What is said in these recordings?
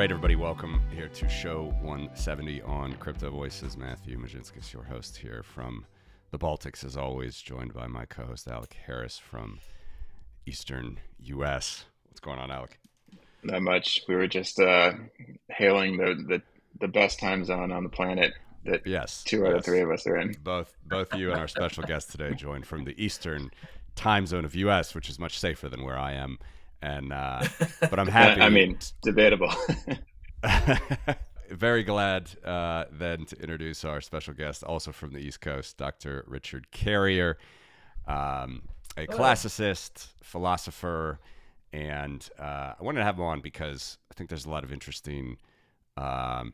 right, everybody, welcome here to show 170 on Crypto Voices. Matthew Majinskis, your host here from the Baltics, as always, joined by my co-host Alec Harris from Eastern U.S. What's going on, Alec? Not much. We were just hailing the best time zone on the planet that two out of three of us are in. Both you and our special guest today joined from the Eastern time zone of U.S., which is much safer than where I am. And but I'm happy. I mean, debatable. Very glad then to introduce our special guest, also from the East Coast, Dr. Richard Carrier, a classicist, philosopher, and I wanted to have him on because I think there's a lot of interesting talk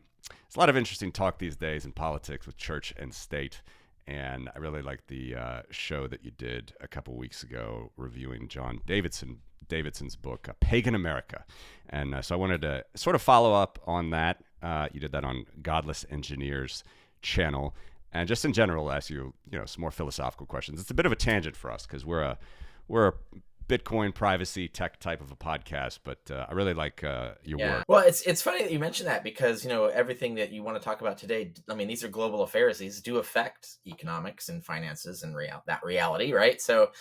these days in politics with church and state. And I really liked the show that you did a couple weeks ago reviewing John Davidson's book, Pagan America. And so I wanted to sort of follow up on that. You did that on Godless Engineer's channel. And just in general, ask you, some more philosophical questions. It's a bit of a tangent for us because we're a Bitcoin privacy tech type of a podcast, but I really like your work. Well, it's funny that you mention that because, everything that you want to talk about today, I mean, these are global affairs. These do affect economics and finances and that reality, right? So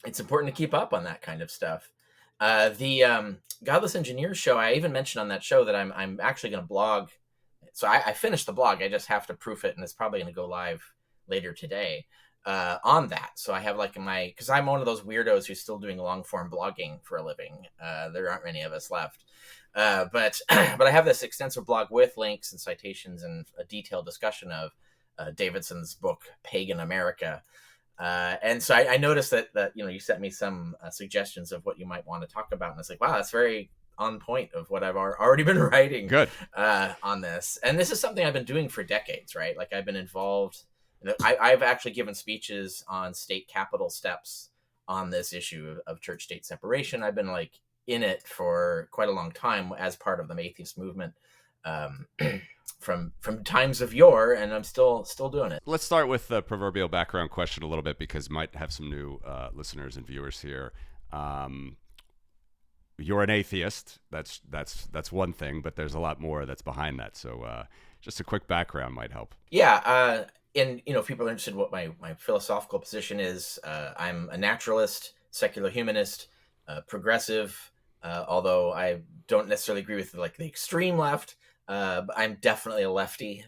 it's important to keep up on that kind of stuff. The Godless Engineer show, I even mentioned on that show that I'm actually going to blog. So I finished the blog. I just have to proof it, and it's probably going to go live later today. On that. So I have because I'm one of those weirdos who's still doing long form blogging for a living. There aren't many of us left. But I have this extensive blog with links and citations and a detailed discussion of Davidson's book, Pagan America. And so I noticed that you sent me some suggestions of what you might want to talk about. And it's like, wow, that's very on point of what I've already been writing. Good. On this. And this is something I've been doing for decades, right? Like I've been involved. I've actually given speeches on state capitol steps on this issue of church-state separation. I've been in it for quite a long time as part of the atheist movement from times of yore, and I'm still doing it. Let's start with the proverbial background question a little bit because might have some new listeners and viewers here. You're an atheist. That's one thing, but there's a lot more that's behind that. So just a quick background might help. Yeah. And, if people are interested in what my philosophical position is, I'm a naturalist, secular humanist, progressive, although I don't necessarily agree with the extreme left, but I'm definitely a lefty,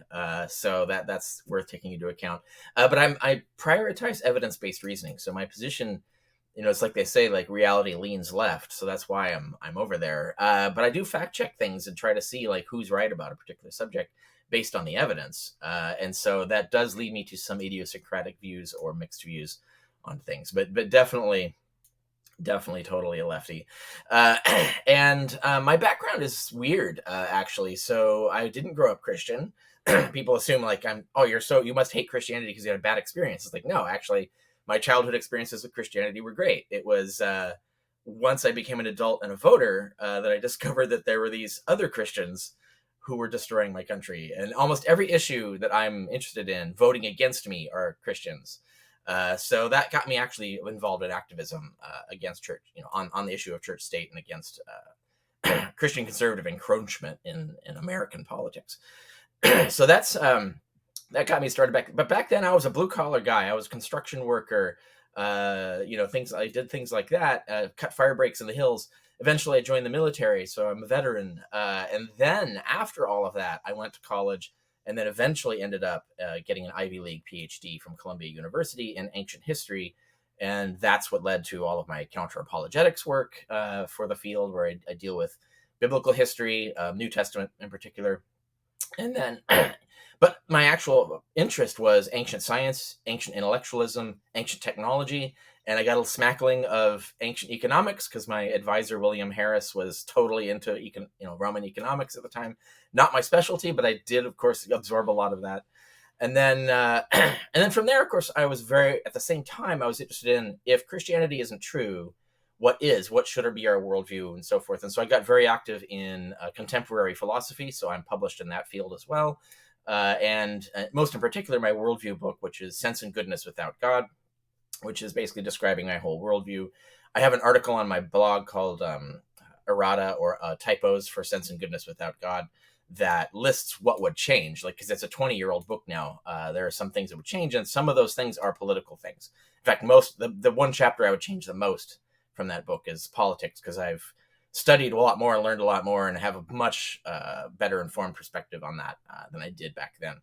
so that's worth taking into account. But I prioritize evidence-based reasoning. So my position, it's like they say, reality leans left, so that's why I'm over there. But I do fact check things and try to see who's right about a particular subject based on the evidence. And so that does lead me to some idiosyncratic views or mixed views on things, but definitely totally a lefty. And my background is weird, actually. So I didn't grow up Christian. People assume you must hate Christianity because you had a bad experience. It's like, no, actually my childhood experiences with Christianity were great. It was, once I became an adult and a voter, that I discovered that there were these other Christians who were destroying my country. And almost every issue that I'm interested in voting against me are Christians. So that got me actually involved in activism against church, on the issue of church state and against Christian conservative encroachment in American politics. So that got me started back. But back then I was a blue collar guy. I was a construction worker. I did things like that, cut fire breaks in the hills. Eventually I joined the military, so I'm a veteran. And then after all of that, I went to college and then eventually ended up getting an Ivy League Ph.D. from Columbia University in ancient history. And that's what led to all of my counter-apologetics work for the field, where I deal with biblical history, New Testament in particular. And then, but my actual interest was ancient science, ancient intellectualism, ancient technology. And I got a smackling of ancient economics because my advisor, William Harris, was totally into Roman economics at the time. Not my specialty, but I did, of course, absorb a lot of that. And then from there, of course, at the same time, I was interested in, if Christianity isn't true, what should be our worldview and so forth. And so I got very active in contemporary philosophy. So I'm published in that field as well. And most in particular, my worldview book, which is Sense and Goodness Without God, which is basically describing my whole worldview. I have an article on my blog called errata or typos for Sense and Goodness Without God that lists what would change, like, because it's a 20-year-old book now. There are some things that would change, and some of those things are political things. In fact, the one chapter I would change the most from that book is politics, because I've studied a lot more, learned a lot more, and have a much better informed perspective on that than I did back then.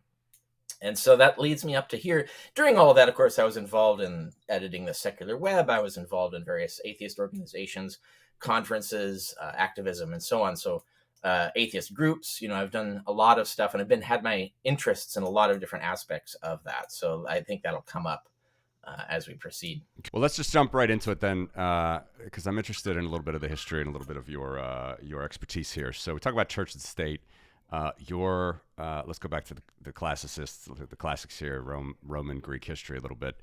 And so that leads me up to here. During all of that, of course, I was involved in editing the Secular Web. I was involved in various atheist organizations, conferences, activism, and so on. So atheist groups, I've done a lot of stuff, and I've had my interests in a lot of different aspects of that. So I think that'll come up as we proceed. Well, let's just jump right into it then, because I'm interested in a little bit of the history and a little bit of your expertise here. So we talk about church and state. Let's go back to the classicists, the classics here, Roman, Greek history a little bit.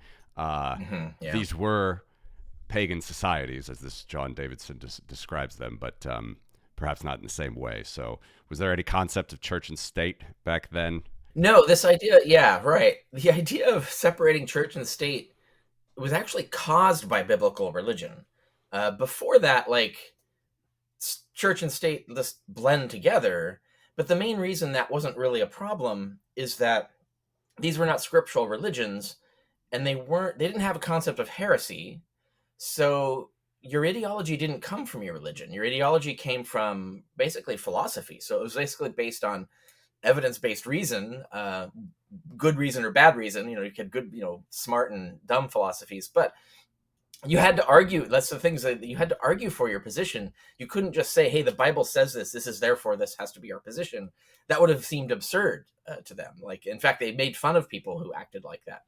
These were pagan societies, as this John Davidson describes them, but perhaps not in the same way. So was there any concept of church and state back then? No, this idea, yeah, right. The idea of separating church and state was actually caused by biblical religion. Before that, church and state just blend together. But the main reason that wasn't really a problem is that these were not scriptural religions, and they didn't have a concept of heresy. So your ideology didn't come from your religion. Your ideology came from basically philosophy. So it was basically based on evidence-based reason, good reason or bad reason. You had good, smart and dumb philosophies, but you had to argue. That's the things that you had to argue for your position. You couldn't just say, hey, the Bible says this. This is therefore this has to be our position. That would have seemed absurd to them. In fact, they made fun of people who acted like that.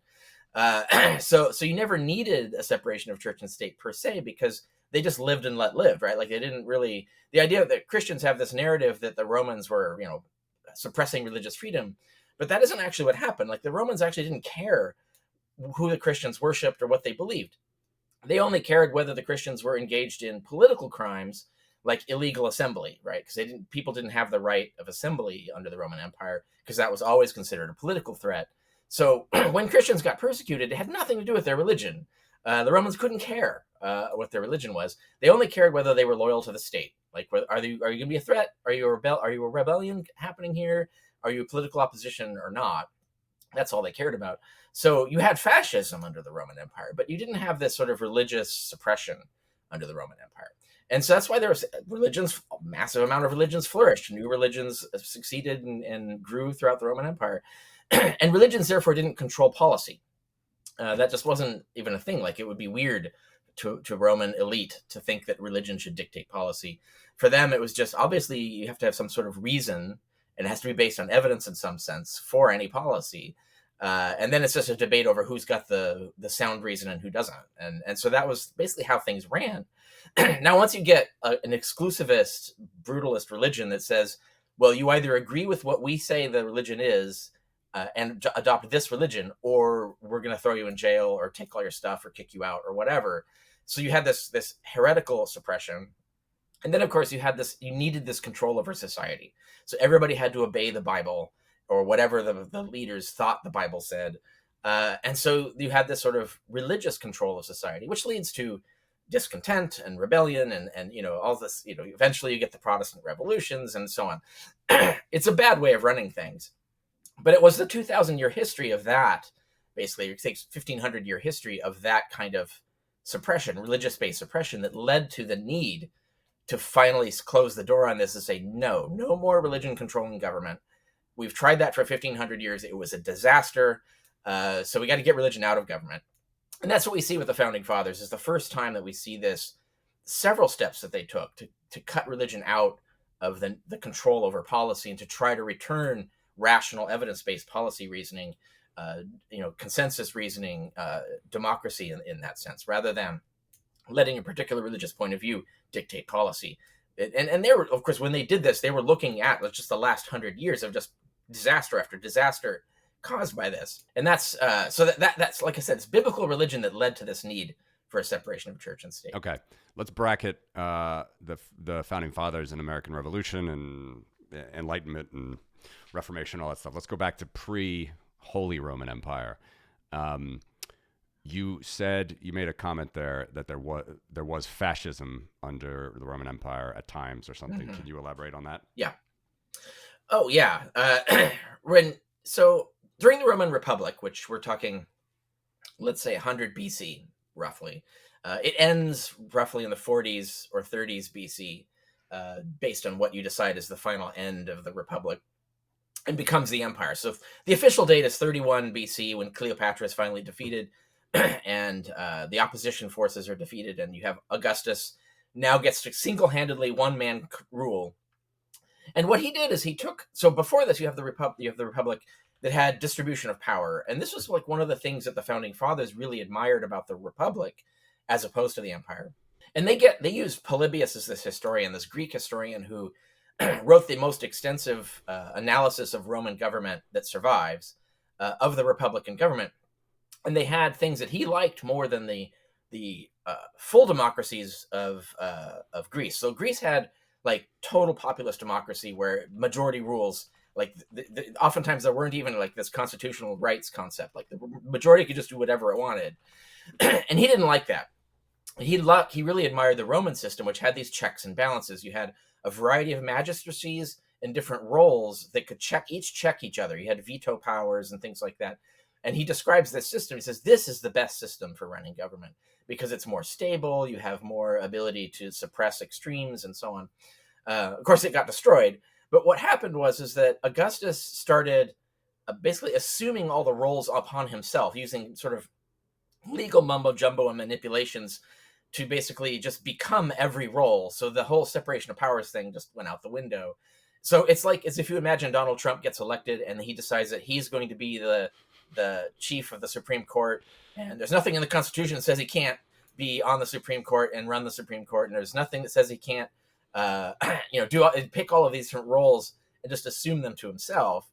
So you never needed a separation of church and state per se, because they just lived and let live, right? They didn't really, the idea that Christians have this narrative that the Romans were, suppressing religious freedom, but that isn't actually what happened. The Romans actually didn't care who the Christians worshipped or what they believed. They only cared whether the Christians were engaged in political crimes like illegal assembly, right? Because people didn't have the right of assembly under the Roman Empire, because that was always considered a political threat. So when Christians got persecuted, it had nothing to do with their religion. The Romans couldn't care what their religion was. They only cared whether they were loyal to the state. Are you going to be a threat? Are you a rebellion happening here? Are you a political opposition or not? That's all they cared about. So you had fascism under the Roman Empire, but you didn't have this sort of religious suppression under the Roman Empire. And so that's why there was religions, a massive amount of religions flourished. New religions succeeded and grew throughout the Roman Empire. And religions, therefore, didn't control policy. That just wasn't even a thing. It would be weird to Roman elite to think that religion should dictate policy. For them, it was just, obviously, you have to have some sort of reason, and it has to be based on evidence in some sense for any policy. And then it's just a debate over who's got the sound reason and who doesn't. And so that was basically how things ran. Now, once you get an exclusivist, brutalist religion that says, well, you either agree with what we say the religion is and adopt this religion, or we're going to throw you in jail or take all your stuff or kick you out or whatever. So you had this heretical suppression. And then, of course, you needed this control over society. So everybody had to obey the Bible or whatever the leaders thought the Bible said. And so you had this sort of religious control of society, which leads to discontent and rebellion and all this, eventually you get the Protestant revolutions and so on. It's a bad way of running things. But it was the 2,000-year history of that, basically, it takes 1,500-year history of that kind of suppression, religious-based suppression, that led to the need to finally close the door on this and say, no more religion controlling government. We've tried that for 1,500 years. It was a disaster. So we got to get religion out of government. And that's what we see with the Founding Fathers, is the first time that we see this, several steps that they took to cut religion out of the control over policy and to try to return rational evidence-based policy reasoning, consensus reasoning, democracy in that sense, rather than letting a particular religious point of view dictate policy. And they were, of course, when they did this, they were looking at just the last 100 years of just disaster after disaster caused by this. And that's that's like I said, it's biblical religion that led to this need for a separation of church and state. Okay, let's bracket the Founding Fathers and American Revolution and Enlightenment and Reformation, all that stuff. Let's go back to pre-Holy Roman Empire. you made a comment there that there was fascism under the Roman Empire at times or something. Can you elaborate on that? Yeah. Oh yeah. So during the Roman Republic, which we're talking, let's say 100 BC, roughly, it ends roughly in the 40s or 30s BC, based on what you decide is the final end of the Republic, and becomes the empire. So the official date is 31 BC, when Cleopatra is finally defeated and the opposition forces are defeated, and you have Augustus now gets to single-handedly one-man rule. And what he did is so before this, you have the Republic that had distribution of power. And this was like one of the things that the founding fathers really admired about the Republic as opposed to the empire. And they use Polybius as this historian, this Greek historian who wrote the most extensive analysis of Roman government that survives, of the Republican government. And they had things that he liked more than the full democracies of Greece. So Greece had like total populist democracy where majority rules. Like oftentimes there weren't even like this constitutional rights concept. Like the majority could just do whatever it wanted, and he didn't like that. He really admired the Roman system, which had these checks and balances. You had a variety of magistracies and different roles that could check each other. You had veto powers and things like that. And he describes this system. He says, this is the best system for running government because it's more stable. You have more ability to suppress extremes and so on. Of course, it got destroyed. But what happened is that Augustus started basically assuming all the roles upon himself, using sort of legal mumbo jumbo and manipulations to basically just become every role. So the whole separation of powers thing just went out the window. So it's like as if you imagine Donald Trump gets elected and he decides that he's going to be the chief of the Supreme Court, and there's nothing in the Constitution that says he can't be on the Supreme Court and run the Supreme Court, and there's nothing that says he can't pick all of these different roles and just assume them to himself.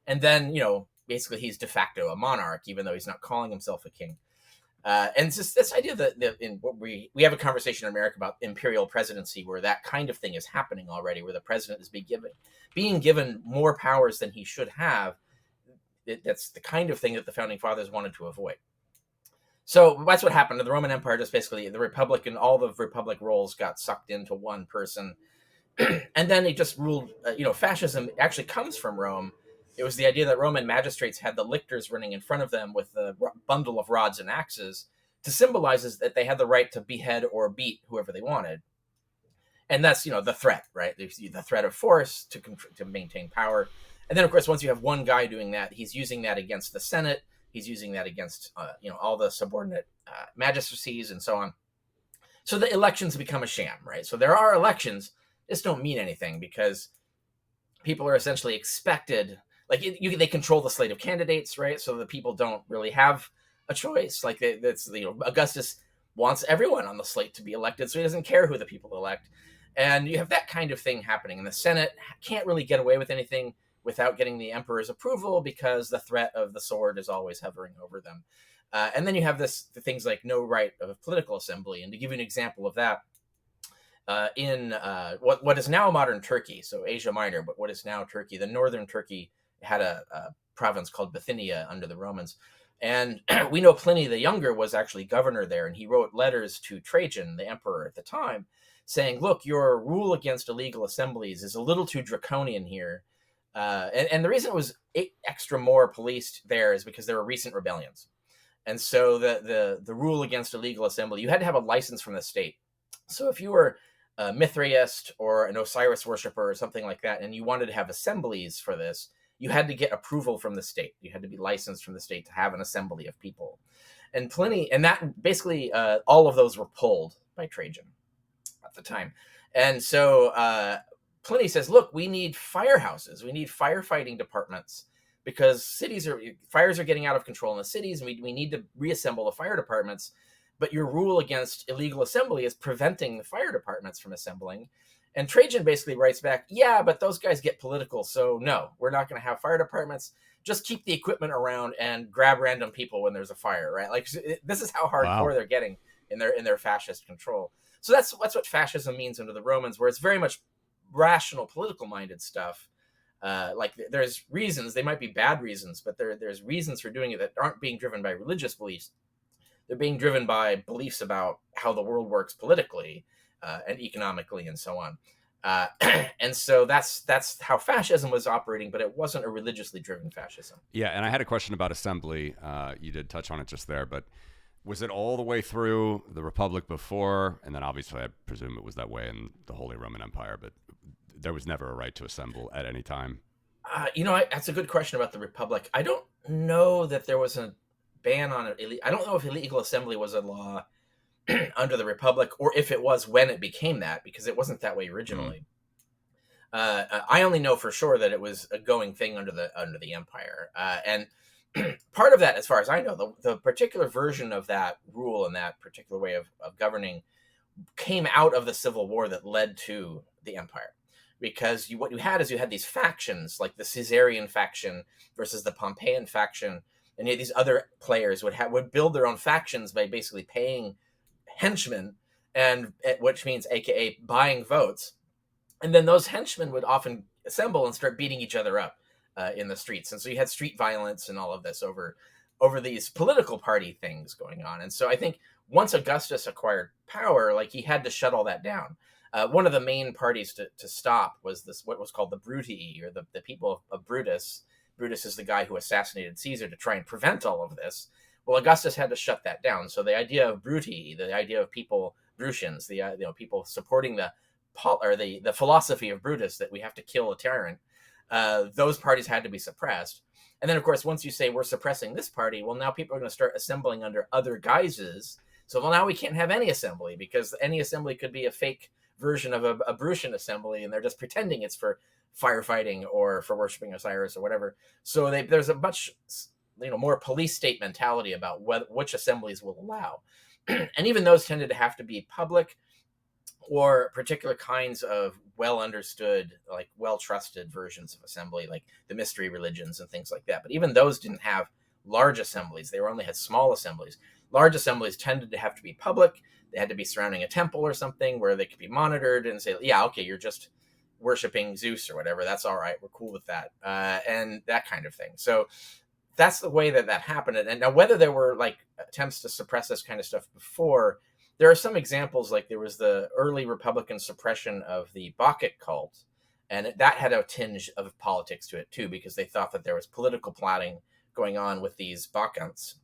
And then, basically he's de facto a monarch, even though he's not calling himself a king. And it's just this idea that in what we have a conversation in America about imperial presidency, where that kind of thing is happening already, where the president is being given more powers than he should have. That's the kind of thing that the founding fathers wanted to avoid. So that's what happened to the Roman Empire. Just basically the Republic and all the Republic roles got sucked into one person. And then he just ruled, fascism actually comes from Rome. It was the idea that Roman magistrates had the lictors running in front of them with a bundle of rods and axes to symbolize that they had the right to behead or beat whoever they wanted. And that's, the threat, right? The threat of force to maintain power. And then, of course, once you have one guy doing that, he's using that against the Senate. He's using that against, all the subordinate magistracies and so on. So the elections become a sham, right? So there are elections, just don't mean anything because people are essentially expected, they control the slate of candidates, right? So the people don't really have a choice. Augustus wants everyone on the slate to be elected, so he doesn't care who the people elect. And you have that kind of thing happening. And the Senate can't really get away with anything without getting the emperor's approval because the threat of the sword is always hovering over them. And then you have the things like no right of political assembly. And to give you an example of that, in what is now modern Turkey, so Asia Minor, but what is now Turkey, the northern Turkey had a province called Bithynia under the Romans. And we know Pliny the Younger was actually governor there, and he wrote letters to Trajan, the emperor at the time, saying, look, your rule against illegal assemblies is a little too draconian here. And the reason it was extra more policed there is because there were recent rebellions. And so the rule against illegal assembly, you had to have a license from the state. So if you were a Mithraist or an Osiris worshiper or something like that, and you wanted to have assemblies for this, you had to get approval from the state. You had to be licensed from the state to have an assembly of people. And Pliny, and that basically all of those were pulled by Trajan at the time. And so Pliny says, look, we need firehouses. We need firefighting departments because fires are getting out of control in the cities. And we need to reassemble the fire departments. But your rule against illegal assembly is preventing the fire departments from assembling. And Trajan basically writes back, yeah, but those guys get political. So no, we're not going to have fire departments. Just keep the equipment around and grab random people when there's a fire, right? Like this is how hardcore they're getting in their fascist control. So that's what fascism means under the Romans, where it's very much rational, political-minded stuff. Like there's reasons, they might be bad reasons, but there's reasons for doing it that aren't being driven by religious beliefs. They're being driven by beliefs about how the world works politically and economically and so on. And so that's how fascism was operating, but it wasn't a religiously driven fascism. Yeah, and I had a question about assembly. You did touch on it just there, but was it all the way through the Republic before? And then obviously I presume it was that way in the Holy Roman Empire, but there was never a right to assemble at any time. That's a good question about the Republic. I don't know that there was a ban on it. I don't know if illegal assembly was a law under the Republic, or if it was when it became that, because it wasn't that way originally. I only know for sure that it was a going thing under the Empire, and part of that, as far as I know, the particular version of that rule and that particular way of governing came out of the Civil War that led to the Empire. Because what you had these factions, like the Caesarian faction versus the Pompeian faction, and these other players would build their own factions by basically paying henchmen, and which means AKA buying votes, and then those henchmen would often assemble and start beating each other up in the streets, and so you had street violence and all of this over these political party things going on. And so I think once Augustus acquired power, like he had to shut all that down. One of the main parties to stop was what was called the Brutii, or the people of Brutus. Brutus is the guy who assassinated Caesar to try and prevent all of this. Well, Augustus had to shut that down. So the idea of Brutii, the idea of people, Brutians, the people supporting the philosophy of Brutus that we have to kill a tyrant, those parties had to be suppressed. And then, of course, once you say we're suppressing this party, well, now people are going to start assembling under other guises. So, well, now we can't have any assembly, because any assembly could be a fake version of a Brutian assembly, and they're just pretending it's for firefighting or for worshiping Osiris or whatever. So there's a much more police state mentality about which assemblies will allow. And even those tended to have to be public or particular kinds of well understood, like well trusted versions of assembly, like the mystery religions and things like that. But even those didn't have large assemblies. They only had small assemblies. Large assemblies tended to have to be public. They had to be surrounding a temple or something where they could be monitored and say, yeah, okay, you're just worshiping Zeus or whatever. That's all right. We're cool with that. And that kind of thing. So that's the way that happened. And now, whether there were like attempts to suppress this kind of stuff before, there are some examples. Like there was the early Republican suppression of the Bacchic cult. And that had a tinge of politics to it too, because they thought that there was political plotting going on with these Bacchants.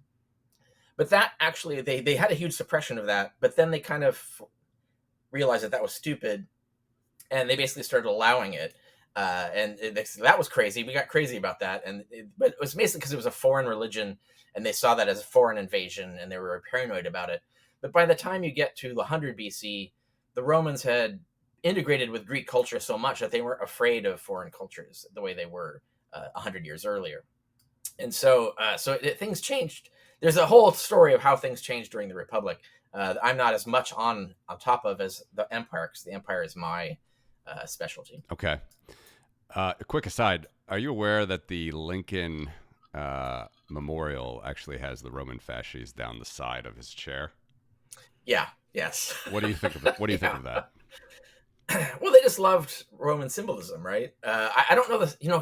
But that actually, they had a huge suppression of that, but then they kind of realized that was stupid, and they basically started allowing it. That was crazy. We got crazy about that. But it was basically because it was a foreign religion, and they saw that as a foreign invasion, and they were paranoid about it. But by the time you get to 100 BC, the Romans had integrated with Greek culture so much that they weren't afraid of foreign cultures the way they were 100 years earlier. And so things changed. There's a whole story of how things changed during the Republic. I'm not as much on top of as the Empire, because the Empire is my specialty. Okay. A quick aside: are you aware that the Lincoln Memorial actually has the Roman fasces down the side of his chair? Yeah. Yes. What do you think of it? What do you think of that? Well, they just loved Roman symbolism, right? I don't know.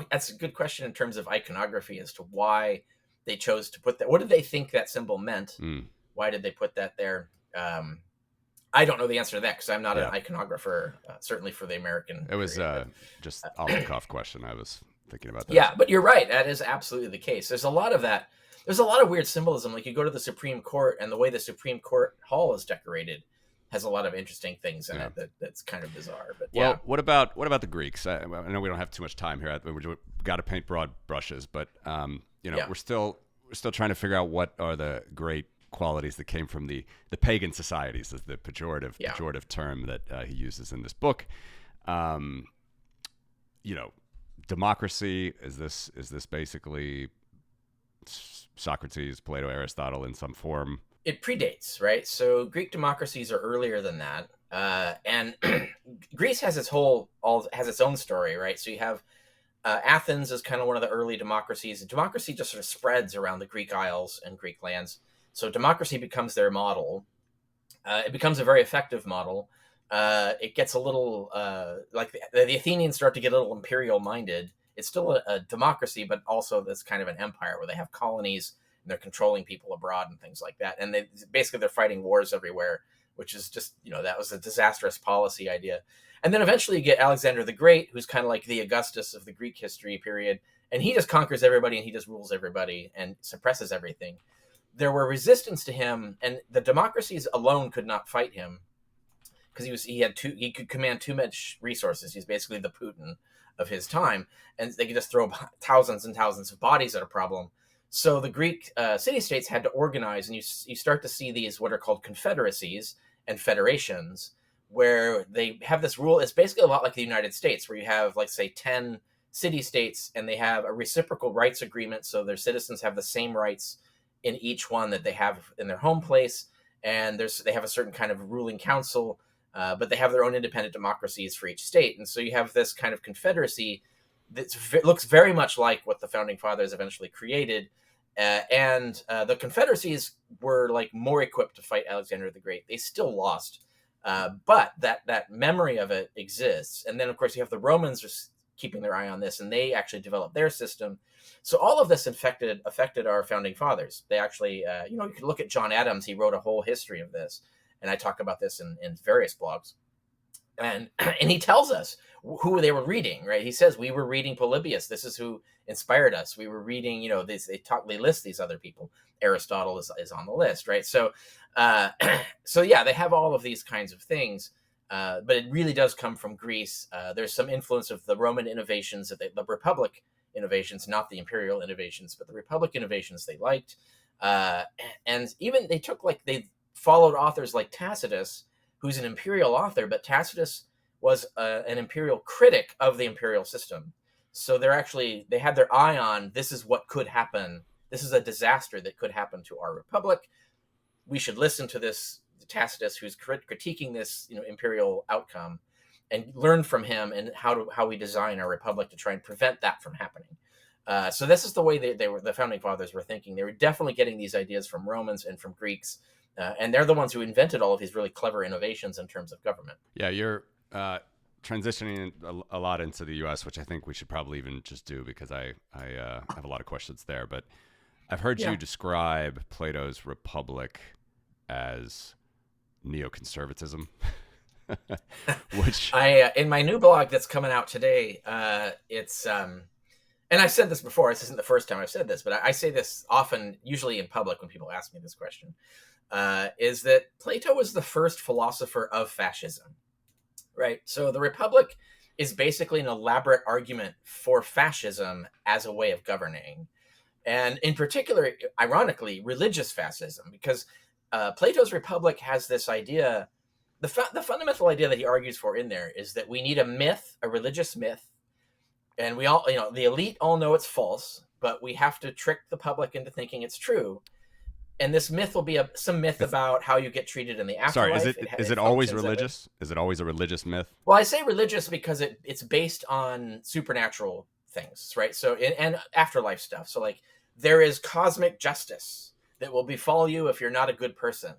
That's a good question in terms of iconography as to why they chose to put that. What did they think that symbol meant? Why did they put that there? I don't know the answer to that, because I'm not an iconographer, certainly for the American. It was just off the cuff question. I was thinking about that. Yeah, but you're right. That is absolutely the case. There's a lot of that. There's a lot of weird symbolism. Like you go to the Supreme Court, and the way the Supreme Court hall is decorated has a lot of interesting things in it that's kind of bizarre. But well, what about the Greeks? I know we don't have too much time here. We've got to paint broad brushes, but we're still trying to figure out what are the great qualities that came from the pagan societies, is the pejorative term that he uses in this book. Democracy, is this basically Socrates, Plato, Aristotle in some form? It predates, right? So Greek democracies are earlier than that, and Greece has its own story, right? So you have Athens is kind of one of the early democracies. Democracy just sort of spreads around the Greek Isles and Greek lands. So democracy becomes their model. It becomes a very effective model. It gets a little like the Athenians start to get a little imperial minded. It's still a democracy, but also this kind of an empire where they have colonies and they're controlling people abroad and things like that. And they're fighting wars everywhere, which is just, that was a disastrous policy idea. And then eventually you get Alexander the Great, who's kind of like the Augustus of the Greek history period. And he just conquers everybody and he just rules everybody and suppresses everything. There were resistance to him, and the democracies alone could not fight him because he could command too much resources. He's basically the Putin of his time, and they could just throw thousands and thousands of bodies at a problem. So the Greek city-states had to organize, and you start to see these what are called confederacies and federations, where they have this rule. It's basically a lot like the United States, where you have, like, say, 10 city-states, and they have a reciprocal rights agreement, so their citizens have the same rights in each one that they have in their home place, and they have a certain kind of ruling council, but they have their own independent democracies for each state. And so you have this kind of confederacy that looks very much like what the Founding Fathers eventually created. And the confederacies were like more equipped to fight Alexander the Great. They still lost, but that memory of it exists. And then, of course, you have the Romans just keeping their eye on this, and they actually developed their system. So all of this affected our Founding Fathers. They actually, you could look at John Adams. He wrote a whole history of this, and I talk about this in various blogs. And he tells us who they were reading, right? He says, we were reading Polybius. This is who inspired us. We were reading, they list these other people. Aristotle is on the list, right? So, yeah, they have all of these kinds of things, but it really does come from Greece. There's some influence of the Roman innovations, the Republic innovations, not the imperial innovations, but the Republic innovations they liked. And even they followed authors like Tacitus, who's an imperial author, but Tacitus was an imperial critic of the imperial system. So they had their eye on, this is what could happen. This is a disaster that could happen to our republic. We should listen to this Tacitus, who's critiquing this, imperial outcome, and learn from him and how we design our republic to try and prevent that from happening. So this is the way the Founding Fathers were thinking. They were definitely getting these ideas from Romans and from Greeks. And they're the ones who invented all of these really clever innovations in terms of government. Yeah, you're transitioning a lot into the U.S., which I think we should probably even just do because I have a lot of questions there. But I've heard you describe Plato's Republic as neoconservatism, which in my new blog that's coming out today, it's and I've said this before. This isn't the first time I've said this, but I say this often, usually in public when people ask me this question. Is that Plato was the first philosopher of fascism, right? So the Republic is basically an elaborate argument for fascism as a way of governing. And in particular, ironically, religious fascism, because Plato's Republic has this idea, the fundamental idea that he argues for in there is that we need a myth, a religious myth, and we all, the elite all know it's false, but we have to trick the public into thinking it's true. And this myth will be some myth about how you get treated in the afterlife. Sorry, is it always religious? Is it always a religious myth? Well, I say religious because it's based on supernatural things, right? So and afterlife stuff. So like there is cosmic justice that will befall you if you're not a good person.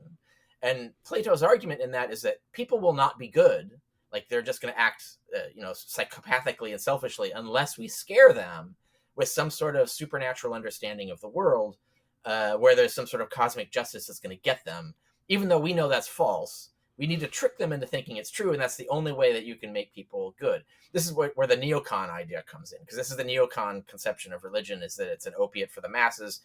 And Plato's argument in that is that people will not be good. Like they're just going to act, psychopathically and selfishly unless we scare them with some sort of supernatural understanding of the world. Where there's some sort of cosmic justice that's going to get them, even though we know that's false. We need to trick them into thinking it's true, and that's the only way that you can make people good. This is where the neocon idea comes in, because this is the neocon conception of religion, is that it's an opiate for the masses.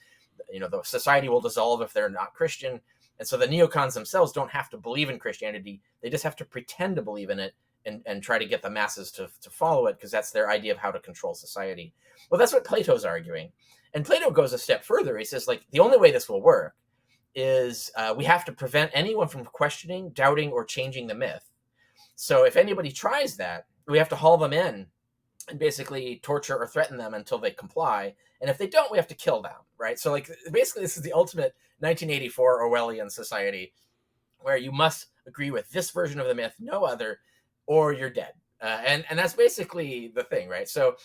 The society will dissolve if they're not Christian, and so the neocons themselves don't have to believe in Christianity. They just have to pretend to believe in it and try to get the masses to follow it, because that's their idea of how to control society. Well, that's what Plato's arguing. And Plato goes a step further. He says, the only way this will work is we have to prevent anyone from questioning, doubting, or changing the myth. So if anybody tries that, we have to haul them in and basically torture or threaten them until they comply. And if they don't, we have to kill them, right? So basically this is the ultimate 1984 Orwellian society where you must agree with this version of the myth, no other, or you're dead. And that's basically the thing, right? So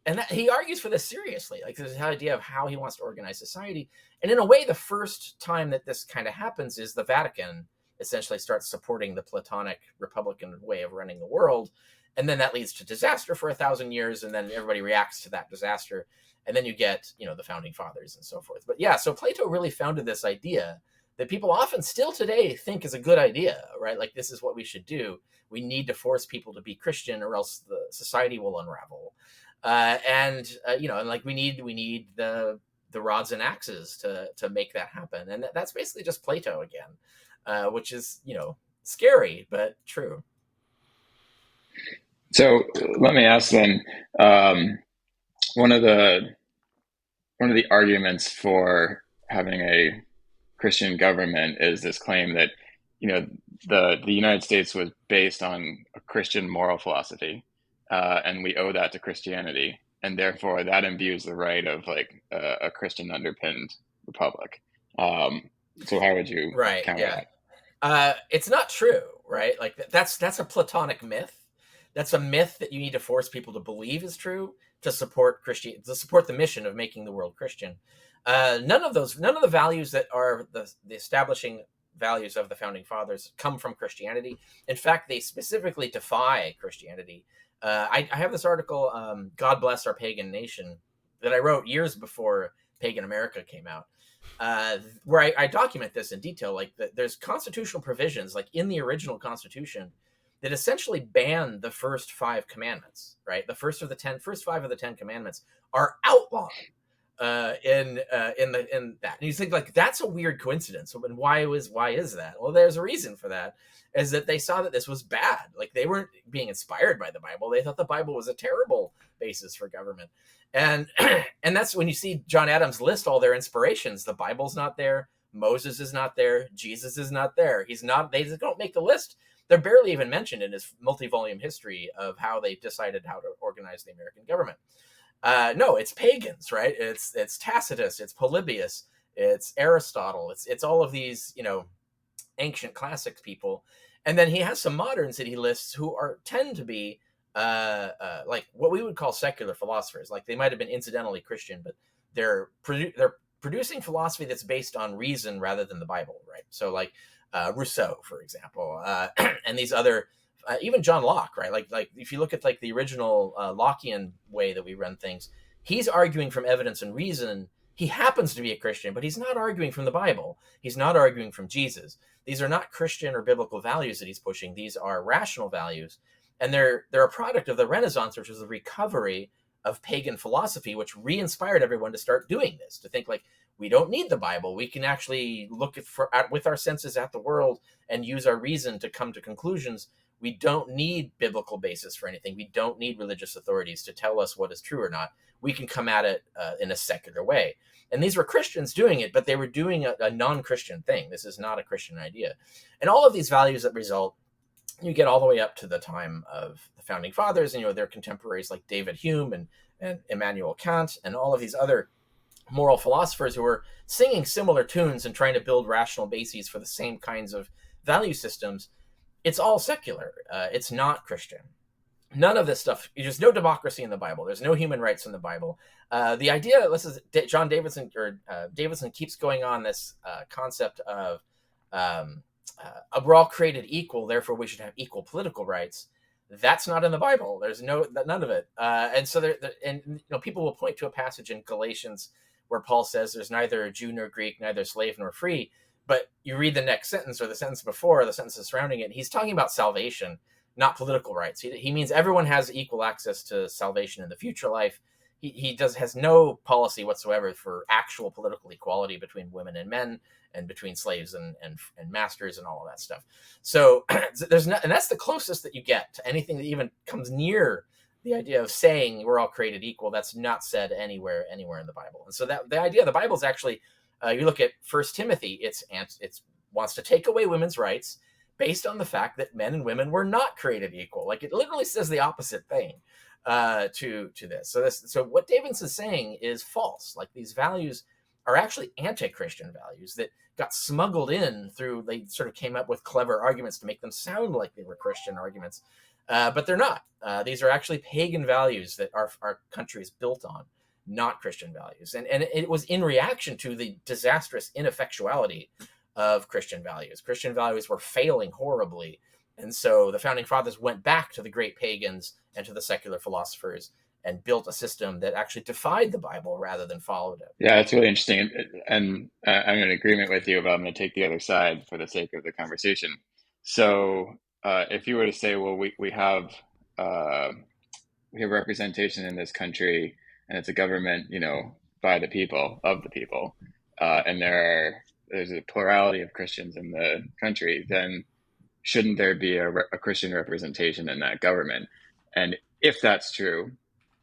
And he argues for this seriously. There's an idea of how he wants to organize society. And in a way, the first time that this kind of happens is the Vatican essentially starts supporting the Platonic Republican way of running the world. And then that leads to disaster for 1,000 years, and then everybody reacts to that disaster. And then you get, the founding fathers and so forth. But yeah, so Plato really founded this idea that people often still today think is a good idea, right? Like, this is what we should do. We need to force people to be Christian, or else the society will unravel. And like we need the rods and axes to make that happen. And that's basically just Plato again, which is, scary, but true. So let me ask then, one of the arguments for having a Christian government is this claim that, the United States was based on a Christian moral philosophy, and we owe that to Christianity, and therefore that imbues the right of like a Christian underpinned republic. So how would you counter that? It's not true, right? Like that's a Platonic myth. That's a myth that you need to force people to believe is true to support to support the mission of making the world Christian. None of the values that are the establishing values of the founding fathers come from Christianity. In fact, they specifically defy Christianity. I have this article, God Bless Our Pagan Nation, that I wrote years before Pagan America came out, where I document this in detail. Like there's constitutional provisions, like in the original Constitution, that essentially ban the first 5 commandments, right? The first 5 of the 10 commandments are outlawed in that. And you think like that's a weird coincidence. And why is that? Well, there's a reason for that, is that they saw that this was bad. Like they weren't being inspired by the Bible. They thought the Bible was a terrible basis for government. And and that's when you see John Adams list all their inspirations. The Bible's not there. Moses is not there. Jesus is not there. They don't make the list. They're barely even mentioned in his multi-volume history of how they decided how to organize the American government. No, it's pagans, right? It's Tacitus, it's Polybius, it's Aristotle, it's all of these, ancient classics people. And then he has some moderns that he lists who tend to be like what we would call secular philosophers. Like they might have been incidentally Christian, but they're producing philosophy that's based on reason rather than the Bible, right? So like Rousseau, for example, and these other, even John Locke, right? Like if you look at like the original Lockean way that we run things, he's arguing from evidence and reason. He happens to be a Christian, but he's not arguing from the Bible. He's not arguing from Jesus. These are not Christian or biblical values that he's pushing. These are rational values, and they're a product of the Renaissance, which was the recovery of pagan philosophy, which re-inspired everyone to start doing this, to think like, we don't need the Bible. We can actually look with our senses at the world and use our reason to come to conclusions. We don't need biblical basis for anything. We don't need religious authorities to tell us what is true or not. We can come at it in a secular way. And these were Christians doing it, but they were doing a non-Christian thing. This is not a Christian idea. And all of these values that result, you get all the way up to the time of the founding fathers, and their contemporaries like David Hume and Immanuel Kant and all of these other moral philosophers who were singing similar tunes and trying to build rational bases for the same kinds of value systems. It's all secular. It's not Christian. None of this stuff. There's no democracy in the Bible. There's no human rights in the Bible. The idea, John Davidson, Davidson keeps going on this concept of we're all created equal, therefore we should have equal political rights. That's not in the Bible. There's none of it. And so people will point to a passage in Galatians where Paul says there's neither Jew nor Greek, neither slave nor free. But you read the next sentence or the sentence before, or the sentences surrounding it, he's talking about salvation, not political rights. He means everyone has equal access to salvation in the future life. He has no policy whatsoever for actual political equality between women and men, and between slaves and masters and all of that stuff. So and that's the closest that you get to anything that even comes near the idea of saying we're all created equal. That's not said anywhere in the Bible. And so that the idea of the Bible is actually, you look at 1 Timothy, it wants to take away women's rights based on the fact that men and women were not created equal. Like it literally says the opposite thing to this. So what Davidson's saying is false. Like these values are actually anti-Christian values that got smuggled in through, they sort of came up with clever arguments to make them sound like they were Christian arguments. But they're not. These are actually pagan values that our country is built on, not Christian values. And it was in reaction to the disastrous ineffectuality of Christian values. Christian values were failing horribly And so the founding fathers went back to the great pagans and to the secular philosophers and built a system that actually defied the Bible rather than followed it. Yeah, it's really interesting. And I'm in agreement with you, but I'm going to take the other side for the sake of the conversation. So if you were to say, well, we have representation in this country, and it's a government, by the people, of the people, and there's a plurality of Christians in the country, then shouldn't there be a Christian representation in that government? And if that's true,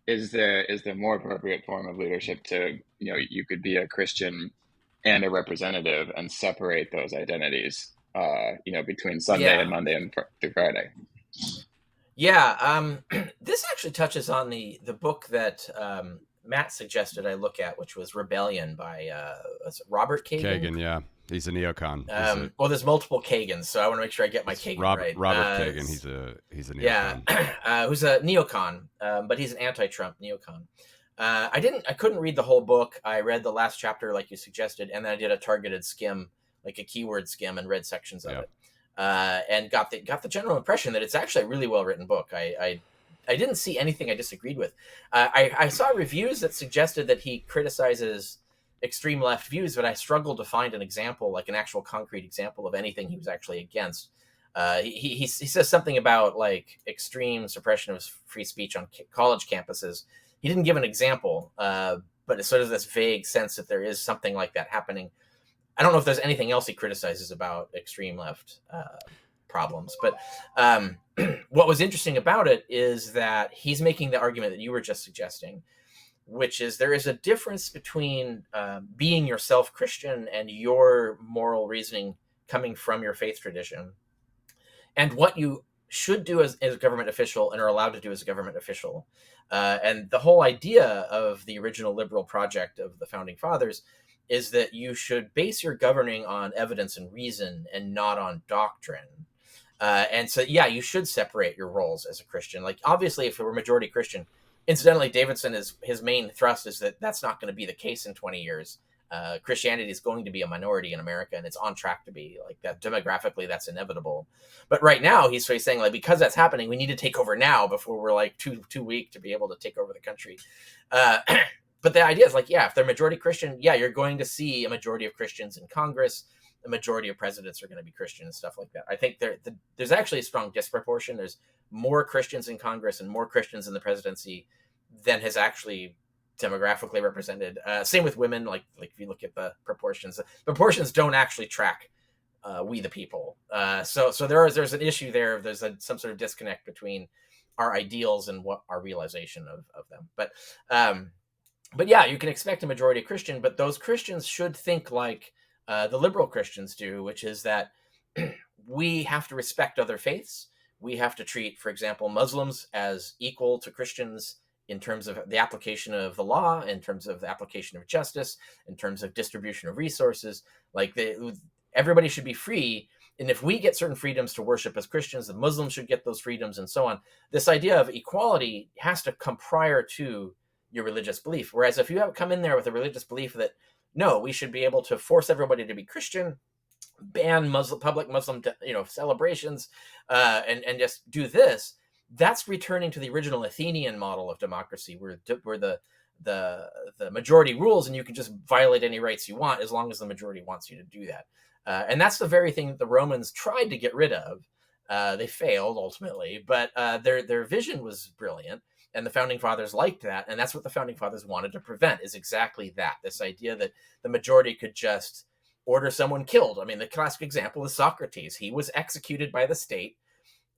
is the more appropriate form of leadership to, you could be a Christian and a representative and separate those identities, between Sunday and Monday and through Friday? Yeah, this actually touches on the book that Matt suggested I look at, which was Rebellion by Robert Kagan. Kagan, yeah. He's a neocon. Well, there's multiple Kagans, so I want to make sure I get my Kagan right. Robert Kagan, he's a neocon. Yeah, who's a neocon, but he's an anti-Trump neocon. I couldn't read the whole book. I read the last chapter, like you suggested, and then I did a targeted skim, like a keyword skim, and read sections of it, and got the general impression that it's actually a really well written book. I didn't see anything I disagreed with. I saw reviews that suggested that he criticizes extreme left views, but I struggled to find an example, like an actual concrete example of anything he was actually against. He says something about like extreme suppression of free speech on college campuses. He didn't give an example, but it's sort of this vague sense that there is something like that happening. I don't know if there's anything else he criticizes about extreme left problems, but what was interesting about it is that he's making the argument that you were just suggesting, which is there is a difference between being yourself Christian and your moral reasoning coming from your faith tradition, and what you should do as a government official and are allowed to do as a government official. And the whole idea of the original liberal project of the founding fathers is that you should base your governing on evidence and reason and not on doctrine. And so, yeah, you should separate your roles as a Christian. Like, obviously, if we're majority Christian, incidentally, Davidson his main thrust is that that's not going to be the case in 20 years. Christianity is going to be a minority in America, and it's on track to be like that. Demographically, that's inevitable. But right now, he's saying, like, because that's happening, we need to take over now before we're like too weak to be able to take over the country. But the idea is like, yeah, if they're majority Christian, yeah, you're going to see a majority of Christians in Congress. The majority of presidents are going to be Christian and stuff like that. I think there's actually a strong disproportion. There's more Christians in Congress and more Christians in the presidency than has actually demographically represented. Same with women. Like if you look at the proportions don't actually track we the people. So there's an issue there. There's some sort of disconnect between our ideals and what our realization of them. But yeah, you can expect a majority Christian, but those Christians should think like the liberal Christians do, which is that we have to respect other faiths. We have to treat, for example, Muslims as equal to Christians in terms of the application of the law, in terms of the application of justice, in terms of distribution of resources. Like everybody should be free. And if we get certain freedoms to worship as Christians, the Muslims should get those freedoms and so on. This idea of equality has to come prior to your religious belief. Whereas if you have come in there with a religious belief that, no, we should be able to force everybody to be Christian, ban public Muslim celebrations, and just do this, that's returning to the original Athenian model of democracy, where the majority rules and you can just violate any rights you want as long as the majority wants you to do that. And that's the very thing that the Romans tried to get rid of. They failed ultimately, but their vision was brilliant. And the founding fathers liked that. And that's what the founding fathers wanted to prevent, is exactly that. This idea that the majority could just order someone killed. I mean, the classic example is Socrates. He was executed by the state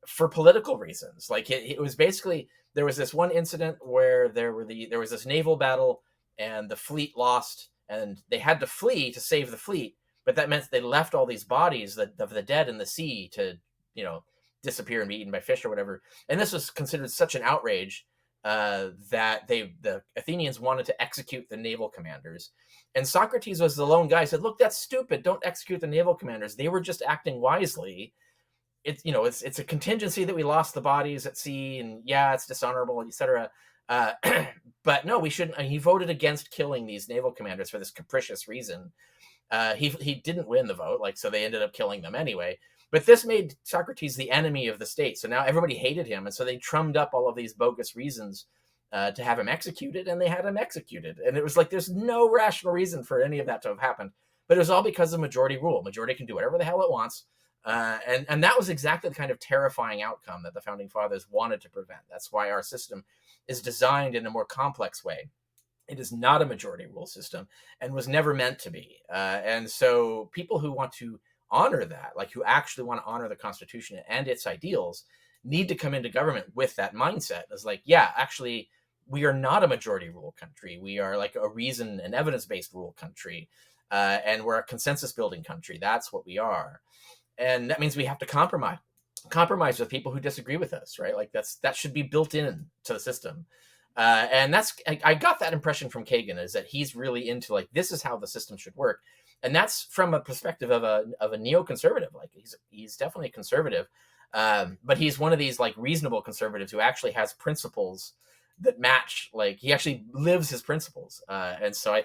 for political reasons. Like it was basically, there was this one incident where there was this naval battle and the fleet lost and they had to flee to save the fleet. But that meant they left all these bodies of the dead in the sea to, disappear and be eaten by fish or whatever. And this was considered such an outrage that the Athenians wanted to execute the naval commanders. And Socrates was the lone guy who said, look, that's stupid. Don't execute the naval commanders. They were just acting wisely. It's a contingency that we lost the bodies at sea, and yeah, it's dishonorable, etc. But no, we shouldn't. He voted against killing these naval commanders for this capricious reason. He didn't win the vote, so they ended up killing them anyway. But this made Socrates the enemy of the state. So now everybody hated him. And so they trummed up all of these bogus reasons to have him executed, and they had him executed. And it was like, there's no rational reason for any of that to have happened. But it was all because of majority rule. Majority can do whatever the hell it wants. And that was exactly the kind of terrifying outcome that the founding fathers wanted to prevent. That's why our system is designed in a more complex way. It is not a majority rule system and was never meant to be. And so people who want to honor that, like who actually want to honor the Constitution and its ideals, need to come into government with that mindset. It's like, yeah, actually, we are not a majority rule country. We are like a reason and evidence-based rule country. And we're a consensus building country. That's what we are. And that means we have to compromise with people who disagree with us, right? Like that should be built in to the system. And I got that impression from Kagan, is that he's really into like, this is how the system should work. And that's from a perspective of a neoconservative. Like he's definitely a conservative, but he's one of these like reasonable conservatives who actually has principles that match, like he actually lives his principles. And so I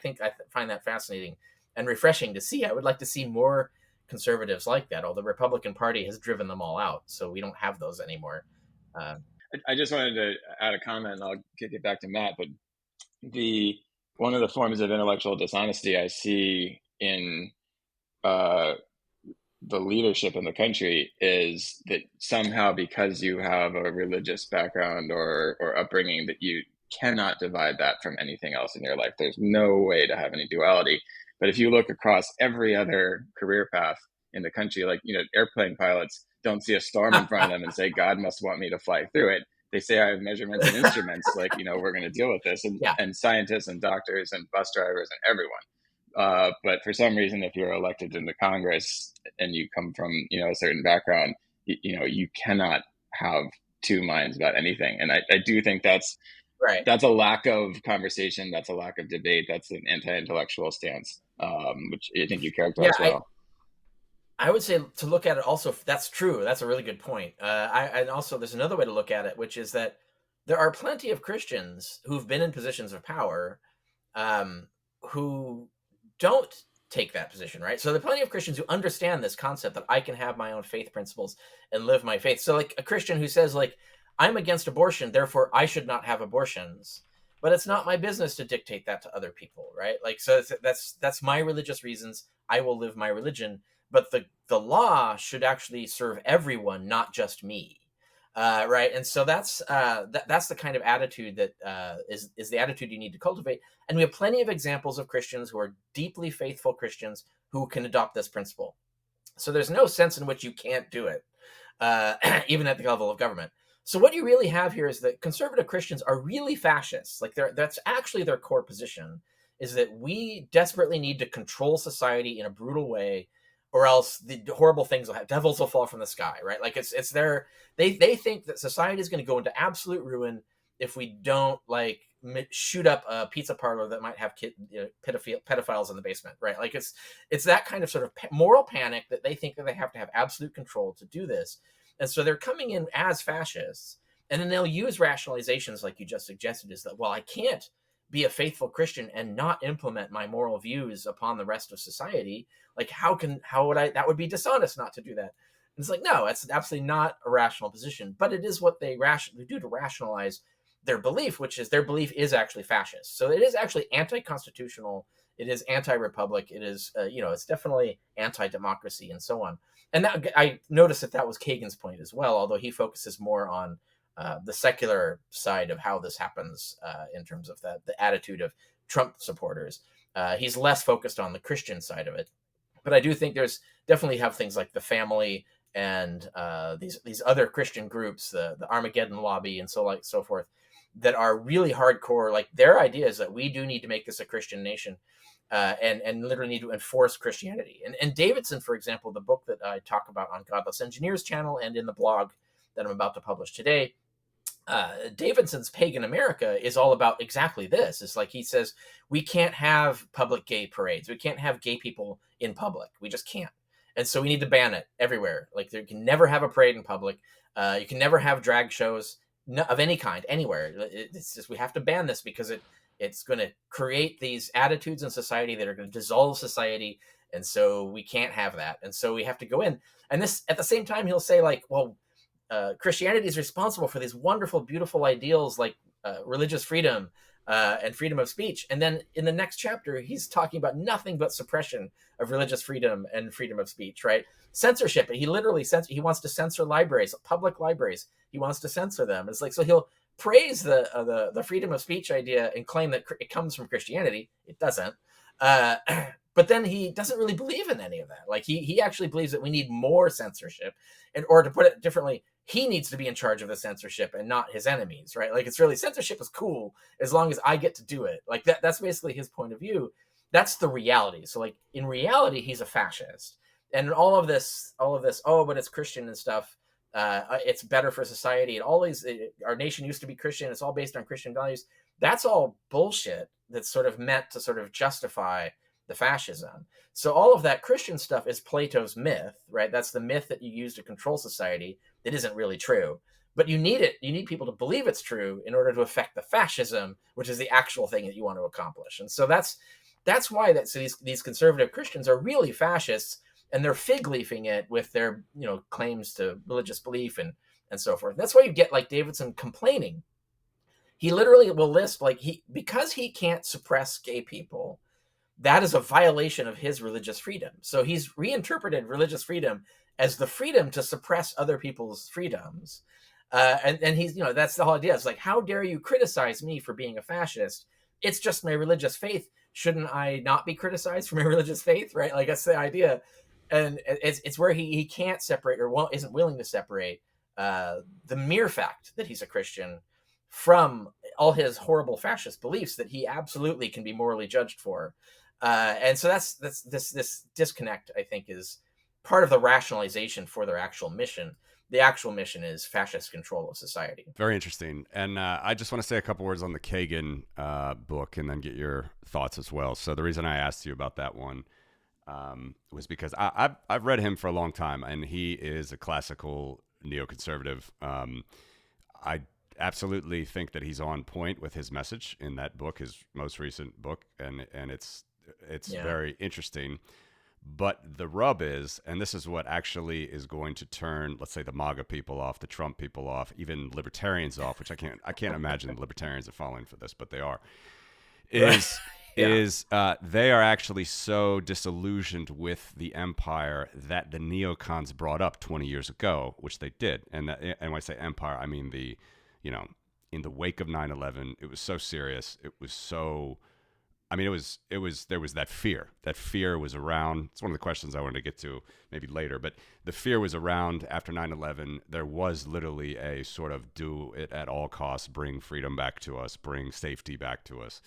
find that fascinating and refreshing to see. I would like to see more conservatives like that. Although the Republican Party has driven them all out, so we don't have those anymore. I just wanted to add a comment, and I'll kick it back to Matt. But one of the forms of intellectual dishonesty I see in the leadership in the country is that somehow, because you have a religious background or upbringing, that you cannot divide that from anything else in your life. There's no way to have any duality. But if you look across every other career path in the country, like, airplane pilots don't see a storm in front of them and say, God must want me to fly through it. They say, I have measurements and instruments, like, we're going to deal with this. And scientists and doctors and bus drivers and everyone. But for some reason, if you're elected into Congress and you come from, a certain background, you cannot have two minds about anything. And I do think that's right. That's a lack of conversation. That's a lack of debate. That's an anti-intellectual stance, which I think you characterize well. I would say to look at it also, that's true. That's a really good point. And also there's another way to look at it, which is that there are plenty of Christians who've been in positions of power who don't take that position, right? So there are plenty of Christians who understand this concept that I can have my own faith principles and live my faith. So like a Christian who says like, I'm against abortion, therefore I should not have abortions. But it's not my business to dictate that to other people, right? Like, so that's my religious reasons. I will live my religion. But the law should actually serve everyone, not just me, right? And so that's the kind of attitude that is the attitude you need to cultivate. And we have plenty of examples of Christians who are deeply faithful Christians who can adopt this principle. So there's no sense in which you can't do it, even at the level of government. So what you really have here is that conservative Christians are really fascists. Like that's actually their core position, is that we desperately need to control society in a brutal way, or else the horrible things will happen. Devils will fall from the sky, right? Like it's they think that society is going to go into absolute ruin if we don't like shoot up a pizza parlor that might have pedophiles in the basement, right? Like it's that kind of sort of moral panic that they think that they have to have absolute control to do this. And so they're coming in as fascists, and then they'll use rationalizations like you just suggested, is that, well, I can't be a faithful Christian and not implement my moral views upon the rest of society. Like, that would be dishonest not to do that. And it's like, no, it's absolutely not a rational position, but it is what they do to rationalize their belief, which is their belief is actually fascist. So it is actually anti-constitutional. It is anti-republic. It is, it's definitely anti-democracy and so on. And that, I noticed that was Kagan's point as well, although he focuses more on the secular side of how this happens in terms of the attitude of Trump supporters. He's less focused on the Christian side of it. But I do think there's definitely have things like the family and these other Christian groups, the Armageddon lobby and so forth, that are really hardcore. Like their idea is that we do need to make this a Christian nation. And literally need to enforce Christianity. And Davidson, for example, the book that I talk about on Godless Engineers channel and in the blog that I'm about to publish today, Davidson's Pagan America is all about exactly this. It's like he says, we can't have public gay parades. We can't have gay people in public. We just can't. And so we need to ban it everywhere. Like you can never have a parade in public. You can never have drag shows of any kind anywhere. It's just, we have to ban this because it's going to create these attitudes in society that are going to dissolve society And so we can't have that. And so we have to go in. And this, at the same time, he'll say like, well, Christianity is responsible for these wonderful, beautiful ideals like religious freedom and freedom of speech. And then in the next chapter, he's talking about nothing but suppression of religious freedom and freedom of speech, right? Censorship. He literally he wants to censor libraries, public libraries. He wants to censor them. It's like, so he'll praise the freedom of speech idea and claim that it comes from Christianity. It doesn't. But then he doesn't really believe in any of that. Like he actually believes that we need more censorship, or to put it differently, he needs to be in charge of the censorship and not his enemies, right? Like it's really, censorship is cool as long as I get to do it. Like that's basically his point of view. That's the reality. So like in reality, he's a fascist. And all of this, oh, but it's Christian and stuff. It's better for society. And our nation used to be Christian. It's all based on Christian values. That's all bullshit. That's sort of meant to sort of justify the fascism. So all of that Christian stuff is Plato's myth, right? That's the myth that you use to control society. That isn't really true, but you need it. You need people to believe it's true in order to affect the fascism, which is the actual thing that you want to accomplish. And so that's why so these conservative Christians are really fascists, and they're fig leafing it with their claims to religious belief and so forth. That's why you get like Davidson complaining. He literally will list because he can't suppress gay people, that is a violation of his religious freedom. So he's reinterpreted religious freedom as the freedom to suppress other people's freedoms. And he's, that's the whole idea. It's like, how dare you criticize me for being a fascist? It's just my religious faith. Shouldn't I not be criticized for my religious faith? Right? Like that's the idea. And it's where he can't separate, or isn't willing to separate the mere fact that he's a Christian from all his horrible fascist beliefs that he absolutely can be morally judged for. And so that's this disconnect, I think, is part of the rationalization for their actual mission. The actual mission is fascist control of society. Very interesting. And I just want to say a couple words on the Kagan book and then get your thoughts as well. So the reason I asked you about that one was because I've read him for a long time, and he is a classical neoconservative. I absolutely think that he's on point with his message in that book, his most recent book, and it's very interesting. But the rub is, and this is what actually is going to turn, let's say, the MAGA people off, the Trump people off, even libertarians off, which I can't imagine the libertarians are falling for this, but they are. They are actually so disillusioned with the empire that the neocons brought up 20 years ago, which they did. And when I say empire, I mean in the wake of 9/11, it was so serious. It was so, there was that fear. That fear was around. It's one of the questions I wanted to get to maybe later, but the fear was around after 9/11. There was literally a sort of do it at all costs, bring freedom back to us, bring safety back to us.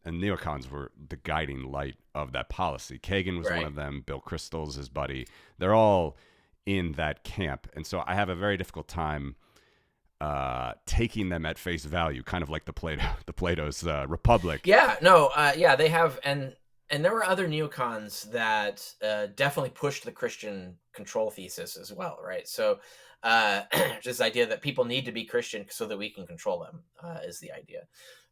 And neocons were the guiding light of that policy. Kagan was one of them. Bill Kristol's his buddy. They're all in that camp. And so I have a very difficult time taking them at face value, kind of like Plato's Republic. They have, and there were other neocons that definitely pushed the Christian control thesis as well, right? So just this idea that people need to be Christian so that we can control them is the idea.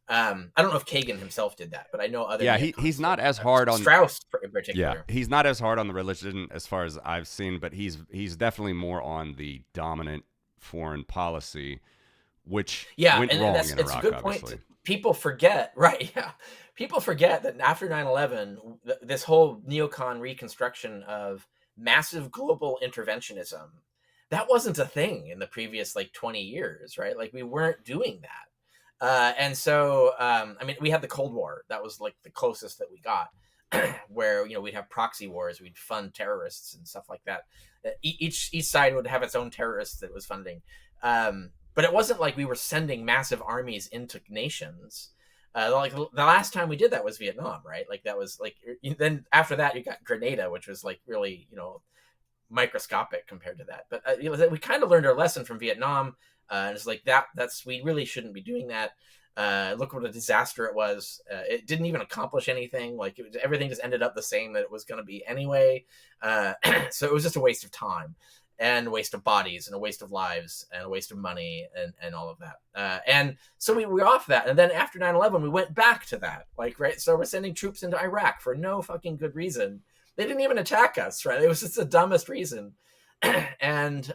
I don't know if Kagan himself did that, but I know other. Yeah, he's not as hard on Strauss in particular. Yeah, he's not as hard on the religion as far as I've seen, but he's definitely more on the dominant foreign policy, which went wrong in Iraq, a good obviously. Point. People forget, right? Yeah, people forget that after 9/11, this whole neocon reconstruction of massive global interventionism, that wasn't a thing in the previous 20 years, right? Like we weren't doing that. And so, we had the Cold War. That was the closest that we got, where, we'd have proxy wars. We'd fund terrorists and stuff like that. Each side would have its own terrorists that it was funding. But it wasn't like we were sending massive armies into nations. The last time we did that was Vietnam, right? That was then after that you got Grenada, which was really, microscopic compared to that. But we kind of learned our lesson from Vietnam. And it's that's we really shouldn't be doing that. Look what a disaster it was. It didn't even accomplish anything. Everything just ended up the same that it was going to be anyway. So it was just a waste of time and a waste of bodies and a waste of lives and a waste of money and all of that. And so we were off that. And then after 9/11, we went back to that. So we're sending troops into Iraq for no fucking good reason. They didn't even attack us, right? It was just the dumbest reason. And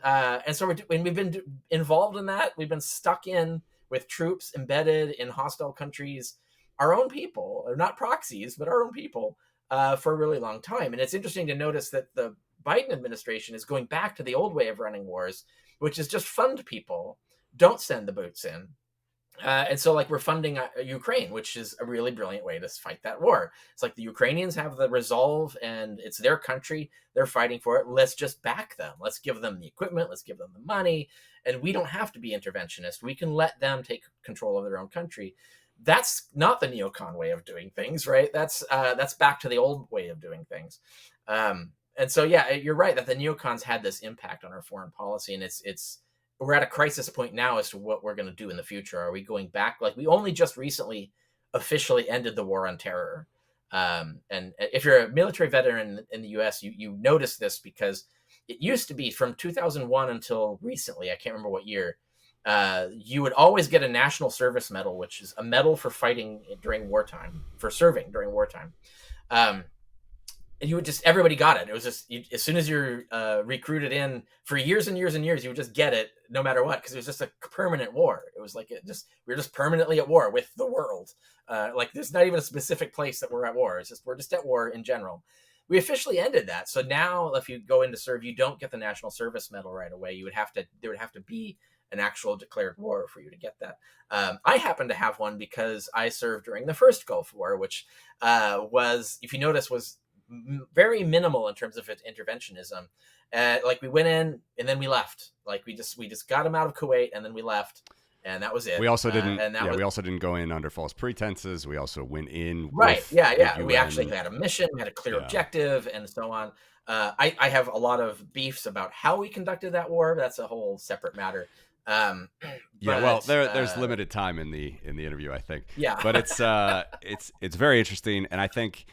so when we've been involved in that, we've been stuck in with troops embedded in hostile countries, our own people, or not proxies, but our own people, for a really long time. And it's interesting to notice that the Biden administration is going back to the old way of running wars, which is just fund people, don't send the boots in. And so, like, we're funding Ukraine, which is a really brilliant way to fight that war. It's like the Ukrainians have the resolve, and it's their country. They're fighting for it. Let's just back them. Let's give them the equipment. Let's give them the money. And we don't have to be interventionist. We can let them take control of their own country. That's not the neocon way of doing things, right? That's back to the old way of doing things. And so, yeah, you're right that the neocons had this impact on our foreign policy, and it's we're at a crisis point now as to what we're going to do in the future. Are we going back? Like, we only just recently officially ended the war on terror. And if you're a military veteran in the US, you notice this, because it used to be from 2001 until recently, I can't remember what year, you would always get a National Service Medal, which is a medal for fighting during wartime, for serving during wartime. And you would just, everybody got it. It was just, as soon as you're recruited in for years and years and years, you would just get it no matter what, because it was just a permanent war. It was like, we're just permanently at war with the world. Like, there's not even a specific place that we're at war. It's just, we're just at war in general. We officially ended that. So now if you go in to serve, you don't get the National Service Medal right away. There would have to be an actual declared war for you to get that. I happen to have one because I served during the first Gulf War, which was, if you notice, was very minimal in terms of its interventionism. Like, we went in and then we left. Like, we just got them out of Kuwait and then we left, and that was it. We also didn't. We also didn't go in under false pretenses. We also went in. Right. We actually had a mission. We had a clear objective, and so on. I have a lot of beefs about how we conducted that war. That's a whole separate matter. There's limited time in the interview, I think. Yeah. But it's very interesting, and I think,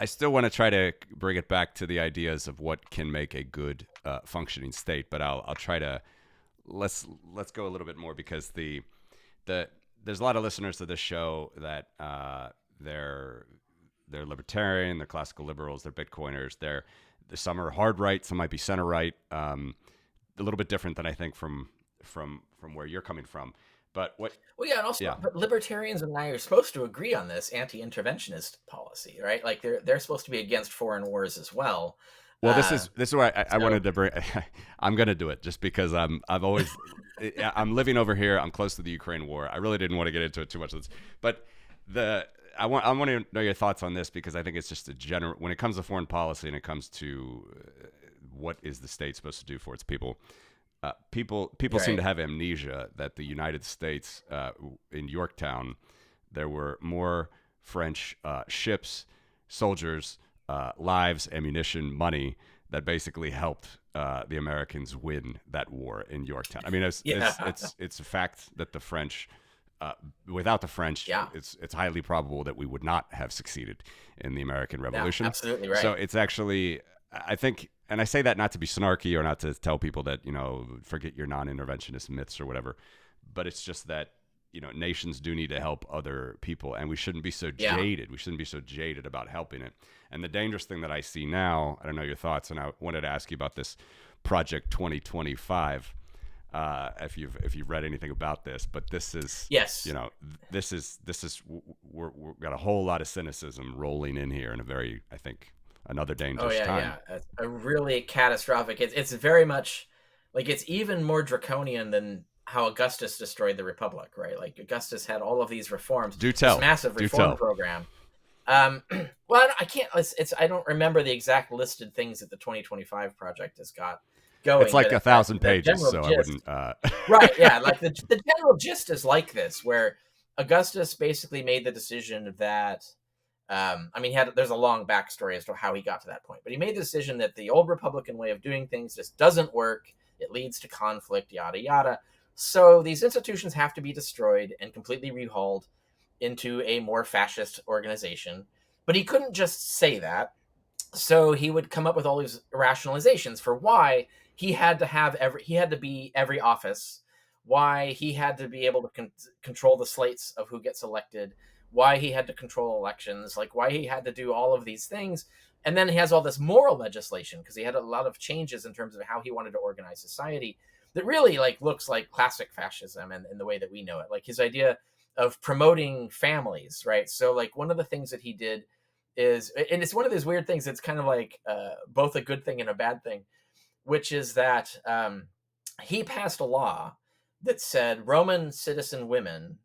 I still want to try to bring it back to the ideas of what can make a good functioning state, but I'll try to let's go a little bit more, because there's a lot of listeners to this show that they're libertarian, they're classical liberals, they're Bitcoiners, some are hard right, some might be center right, a little bit different than I think from where you're coming from. But what? Well, yeah, and also, but libertarians and I are supposed to agree on this anti-interventionist policy, right? Like, they're supposed to be against foreign wars as well. Well, this is why I wanted to bring. I'm going to do it just because I'm living over here. I'm close to the Ukraine war. I really didn't want to get into it too much, but I want to know your thoughts on this, because I think it's just a general, when it comes to foreign policy and it comes to what is the state supposed to do for its people. People right. seem to have amnesia that the United States, in Yorktown, there were more French ships, soldiers, lives, ammunition, money that basically helped the Americans win that war in Yorktown. I mean, it's a fact that the French, without the French, it's highly probable that we would not have succeeded in the American Revolution. Yeah, absolutely right. So it's actually, I think. And I say that not to be snarky or not to tell people that, forget your non-interventionist myths or whatever, but it's just that, nations do need to help other people, and we shouldn't be so jaded. We shouldn't be so jaded about helping it. And the dangerous thing that I see now, I don't know your thoughts, and I wanted to ask you about this Project 2025, if you've read anything about this, but this is, this is, we're got a whole lot of cynicism rolling in here in a very, I think, another dangerous time. Yeah, it's a really catastrophic. It's very much like, it's even more draconian than how Augustus destroyed the Republic, right? Like, Augustus had all of these reforms. Do tell. This massive reform program. Well, I can't. I don't remember the exact listed things that the 2025 project has got going. It's like 1,000 pages, so gist, I wouldn't. Right? Yeah, like the general gist is like this, where Augustus basically made the decision that. There's a long backstory as to how he got to that point, but he made the decision that the old Republican way of doing things just doesn't work. It leads to conflict, yada, yada. So these institutions have to be destroyed and completely rehauled into a more fascist organization. But he couldn't just say that. So he would come up with all these rationalizations for why he had to be every office, why he had to be able to control the slates of who gets elected, why he had to control elections, like why he had to do all of these things. And then he has all this moral legislation because he had a lot of changes in terms of how he wanted to organize society that really like looks like classic fascism and in the way that we know it. Like his idea of promoting families, right? So like one of the things that he did is, and it's one of those weird things that's kind of like both a good thing and a bad thing, which is that he passed a law that said Roman citizen women,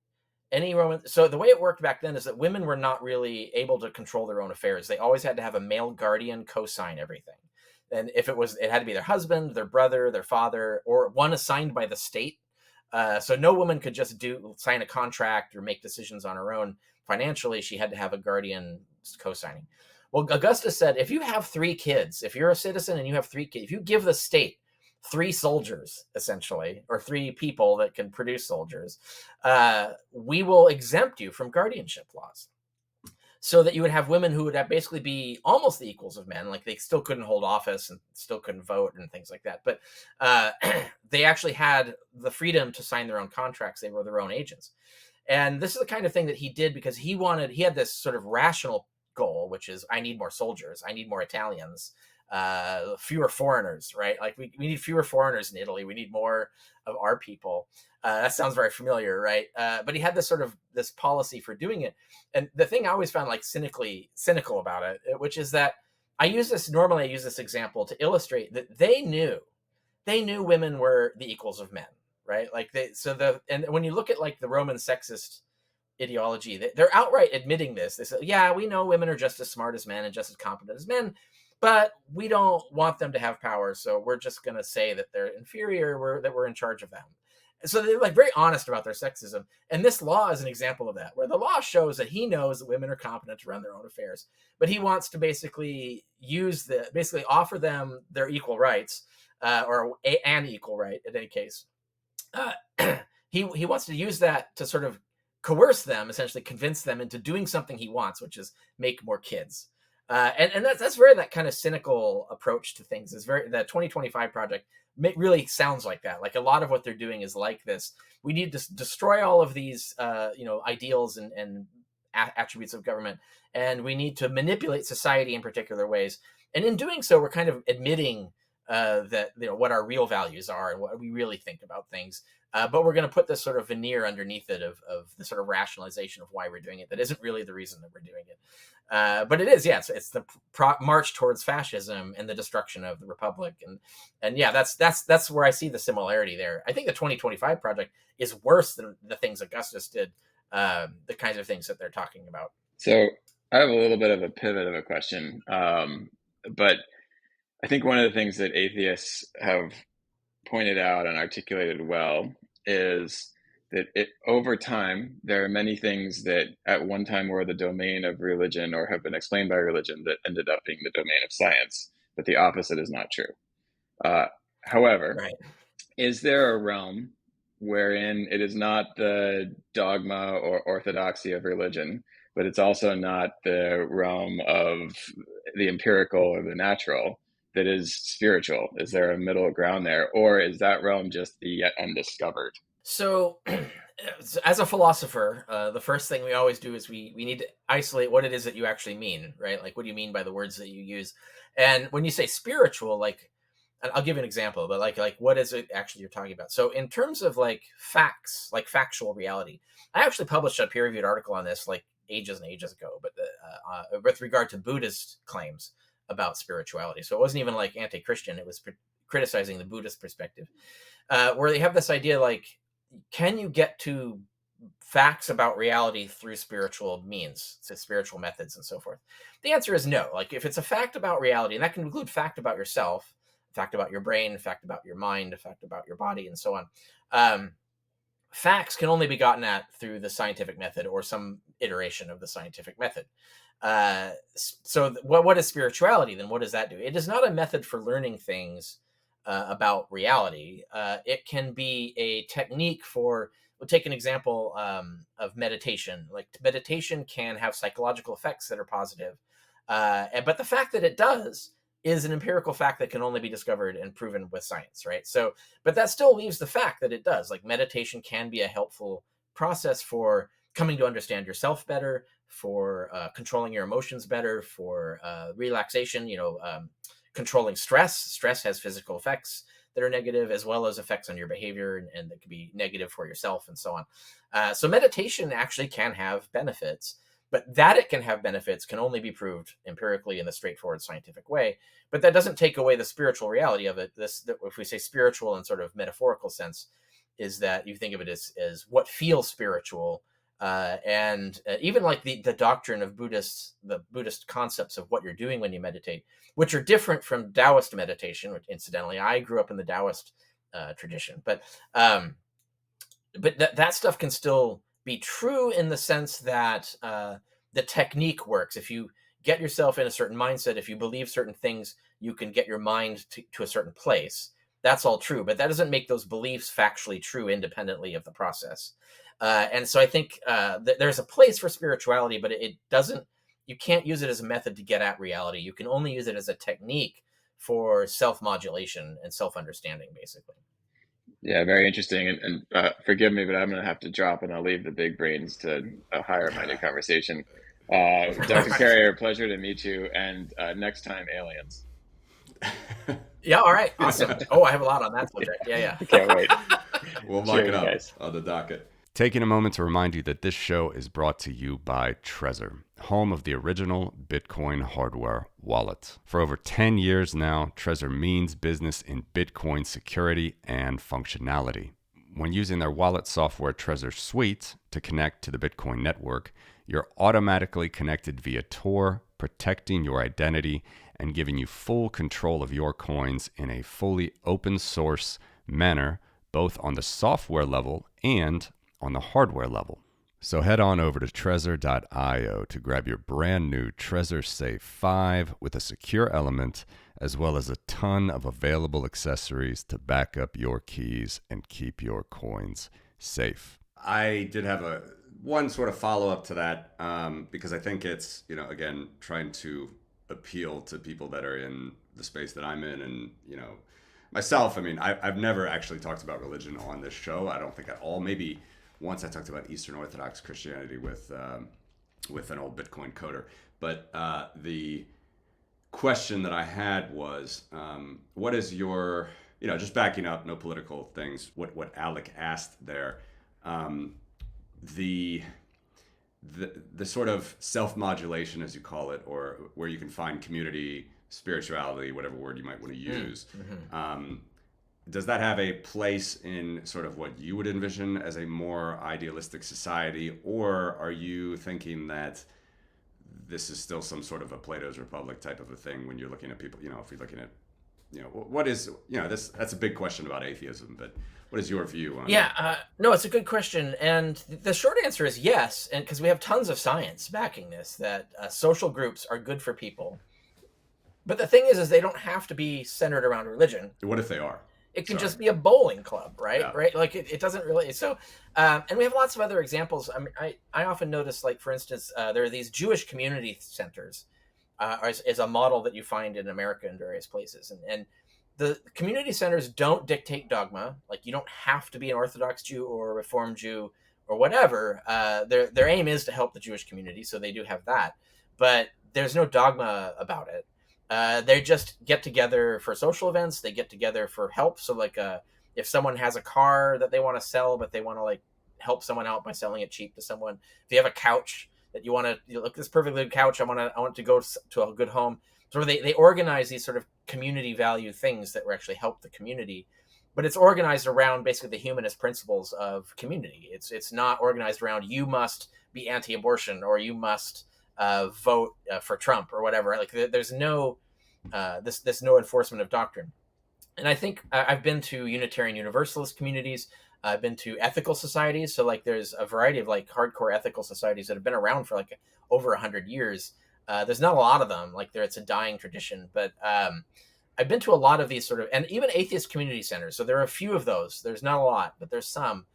any Roman. So the way it worked back then is that women were not really able to control their own affairs. They always had to have a male guardian co-sign everything. And if it had to be their husband, their brother, their father, or one assigned by the state. So no woman could just sign a contract or make decisions on her own financially. She had to have a guardian co-signing. Well, Augustus said, if you have 3 kids, if you're a citizen and you have 3 kids, if you give the state 3 soldiers, essentially, or 3 people that can produce soldiers, we will exempt you from guardianship laws. So that you would have women who would basically be almost the equals of men. Like they still couldn't hold office and still couldn't vote and things like that. But they actually had the freedom to sign their own contracts. They were their own agents. And this is the kind of thing that he did because he had this sort of rational goal, which is I need more soldiers. I need more Italians, fewer foreigners, right? Like we need fewer foreigners in Italy. We need more of our people. That sounds very familiar, right? But he had this policy for doing it. And the thing I always found like cynical about it, which is that I use this example to illustrate that they knew women were the equals of men, right? Like and when you look at like the Roman sexist ideology, they're outright admitting this. They say, yeah, we know women are just as smart as men and just as competent as men, but we don't want them to have power. So we're just going to say that they're inferior, that we're in charge of them. So they're like very honest about their sexism. And this law is an example of that, where the law shows that he knows that women are competent to run their own affairs, but he wants to basically offer them their equal rights, or an equal right in any case. He wants to use that to sort of coerce them, essentially convince them into doing something he wants, which is make more kids. And that's very that kind of cynical approach to things. Is very the 2025 project really sounds like that. Like a lot of what they're doing is like this. We need to destroy all of these, ideals and attributes of government, and we need to manipulate society in particular ways. And in doing so, we're kind of admitting that what our real values are and what we really think about things. But we're going to put this sort of veneer underneath it of the sort of rationalization of why we're doing it. That isn't really the reason that we're doing it. But it is, it's the march towards fascism and the destruction of the republic. And yeah, that's where I see the similarity there. I think the 2025 project is worse than the things Augustus did, the kinds of things that they're talking about. So I have a little bit of a pivot of a question. But I think one of the things that atheists have pointed out and articulated well is that over time, there are many things that at one time were the domain of religion or have been explained by religion that ended up being the domain of science, but the opposite is not true. However, Right. Is there a realm wherein it is not the dogma or orthodoxy of religion, but it's also not the realm of the empirical or the natural, that is spiritual? Is there a middle ground there, or is that realm just the yet undiscovered? So, as a philosopher, the first thing we always do is we need to isolate what it is that you actually mean, right? Like, what do you mean by the words that you use? And when you say spiritual, like, I'll give you an example, but like, what is it actually you're talking about? So, in terms of like facts, like factual reality, I actually published a peer-reviewed article on this like ages and ages ago, but with regard to Buddhist claims about spirituality. So it wasn't even like anti-Christian; it was criticizing the Buddhist perspective, where they have this idea like, can you get to facts about reality through spiritual means, so spiritual methods and so forth? The answer is no. Like if it's a fact about reality, and that can include fact about yourself, fact about your brain, fact about your mind, a fact about your body, and so on. Facts can only be gotten at through the scientific method or some iteration of the scientific method. So what is spirituality then? What does that do? It is not a method for learning things about reality. It can be a technique for, we'll take an example of meditation. Like meditation can have psychological effects that are positive. But the fact that it does is an empirical fact that can only be discovered and proven with science, right? So, but that still leaves the fact that it does. Like meditation can be a helpful process for coming to understand yourself better, for controlling your emotions better, for relaxation, controlling stress. Stress has physical effects that are negative, as well as effects on your behavior, and that can be negative for yourself and so on. So meditation actually can have benefits, but that it can have benefits can only be proved empirically in the straightforward scientific way. But that doesn't take away the spiritual reality of it. If we say spiritual in sort of metaphorical sense, is that you think of it as what feels spiritual, and even like the doctrine of the Buddhist concepts of what you're doing when you meditate, which are different from Taoist meditation. Which, incidentally, I grew up in the Taoist tradition, but that stuff can still be true in the sense that the technique works. If you get yourself in a certain mindset, if you believe certain things, you can get your mind to a certain place. That's all true, but that doesn't make those beliefs factually true independently of the process. And so I think there's a place for spirituality, but it doesn't. You can't use it as a method to get at reality. You can only use it as a technique for self-modulation and self-understanding, basically. Yeah, very interesting. And forgive me, but I'm going to have to drop, and I'll leave the big brains to a higher-minded conversation. Dr. Carrier, pleasure to meet you. And next time, aliens. Yeah, all right. Awesome. Oh, I have a lot on that subject. Yeah. Can't wait. We'll mark it up guys. on the docket. Taking a moment to remind you that this show is brought to you by Trezor, home of the original Bitcoin hardware wallet. For over 10 years now, Trezor means business in Bitcoin security and functionality. When using their wallet software Trezor Suite to connect to the Bitcoin network, you're automatically connected via Tor, protecting your identity and giving you full control of your coins in a fully open source manner, both on the software level and on the hardware level. So head on over to Trezor.io to grab your brand new Trezor Safe 5 with a secure element, as well as a ton of available accessories to back up your keys and keep your coins safe. I did have one sort of follow-up to that, because I think it's, again, trying to appeal to people that are in the space that I'm in. And, myself, I've never actually talked about religion on this show. I don't think at all. Maybe once I talked about Eastern Orthodox Christianity with an old Bitcoin coder. But the question that I had was, what is your, just backing up, no political things, what Alec asked there, the sort of self-modulation, as you call it, or where you can find community, spirituality, whatever word you might want to use. Mm-hmm. Does that have a place in sort of what you would envision as a more idealistic society, or are you thinking that this is still some sort of a Plato's Republic type of a thing when you're looking at people, if you're looking at, what is, that's a big question about atheism, but what is your view on it? No, it's a good question. And the short answer is yes. And because we have tons of science backing this, that social groups are good for people. But the thing is they don't have to be centered around religion. What if they are? It can just be a bowling club, right? Yeah. Right? Like it doesn't really. So, and we have lots of other examples. I often notice, like, for instance, there are these Jewish community centers, is a model that you find in America in various places. And the community centers don't dictate dogma. Like, you don't have to be an Orthodox Jew or a Reformed Jew or whatever. Their aim is to help the Jewish community, so they do have that. But there's no dogma about it. They just get together for social events. They get together for help. So, like, if someone has a car that they want to sell, but they want to, like, help someone out by selling it cheap to someone. If you have a couch that you want to, look, this perfectly good couch, I want to go to a good home. So they organize these sort of community value things that will actually help the community, but it's organized around basically the humanist principles of community. It's not organized around you must be anti-abortion or you must vote for Trump or whatever. Like, there's no this no enforcement of doctrine. And I think I've been to Unitarian Universalist communities. I've been to ethical societies. So, like, there's a variety of, like, hardcore ethical societies that have been around for, like, over 100 years. There's not a lot of them. Like, it's a dying tradition. But I've been to a lot of these sort of, and even atheist community centers. So there are a few of those. There's not a lot, but there's some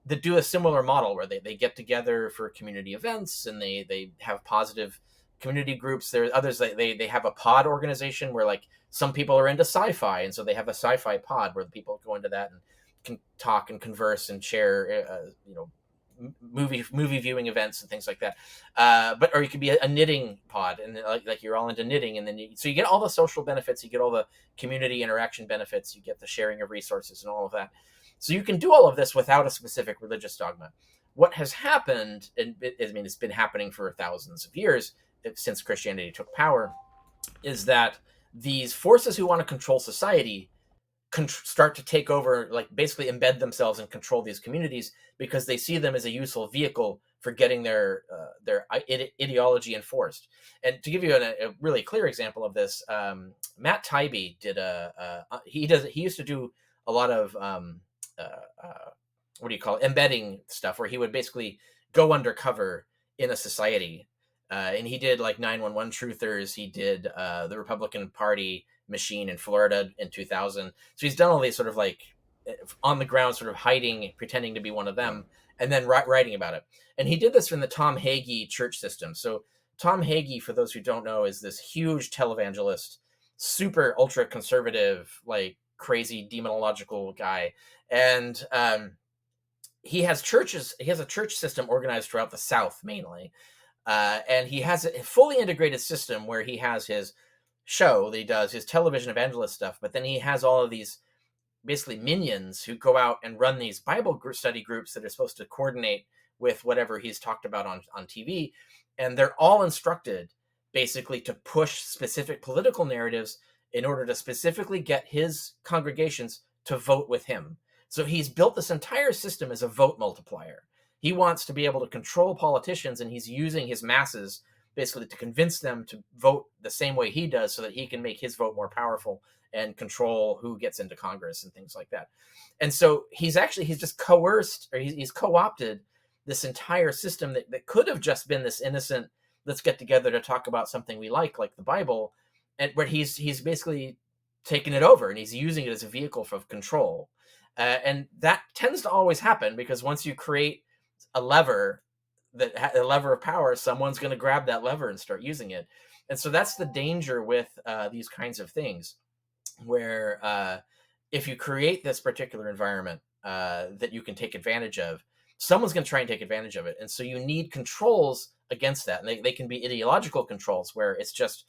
that do a similar model where they get together for community events and they have positive community groups. There are others that they have a pod organization where, like, some people are into sci-fi, and so they have a sci-fi pod where the people go into that and can talk and converse and share movie viewing events and things like that. Or you could be a knitting pod, and like you're all into knitting, and then so you get all the social benefits, you get all the community interaction benefits, you get the sharing of resources and all of that. So you can do all of this without a specific religious dogma. What has happened, and it's been happening for thousands of years since Christianity took power, is that these forces who want to control society start to take over, like basically embed themselves and control these communities because they see them as a useful vehicle for getting their ideology enforced. And to give you a really clear example of this, Matt Taibbi did he used to do a lot of what do you call it, embedding stuff, where he would basically go undercover in a society. And he did like 911 truthers. He did the Republican Party machine in Florida in 2000. So he's done all these sort of like on the ground, sort of hiding, pretending to be one of them, and then writing about it. And he did this from the Tom Hagee church system. So Tom Hagee, for those who don't know, is this huge televangelist, super ultra conservative, like crazy demonological guy. And he has churches. He has a church system organized throughout the South mainly. And he has a fully integrated system where he has his show that he does, his television evangelist stuff, but then he has all of these basically minions who go out and run these Bible study groups that are supposed to coordinate with whatever he's talked about on TV. And they're all instructed basically to push specific political narratives in order to specifically get his congregations to vote with him. So he's built this entire system as a vote multiplier. He wants to be able to control politicians, and he's using his masses basically to convince them to vote the same way he does so that he can make his vote more powerful and control who gets into Congress and things like that. And so he's just coerced, or he's co-opted this entire system that could have just been this innocent, let's get together to talk about something we like the Bible, and where he's basically taken it over and he's using it as a vehicle for control. And that tends to always happen because once you create a lever of power, someone's going to grab that lever and start using it. And so that's the danger with these kinds of things, where if you create this particular environment that you can take advantage of, someone's going to try and take advantage of it. And so you need controls against that. And they can be ideological controls, where it's just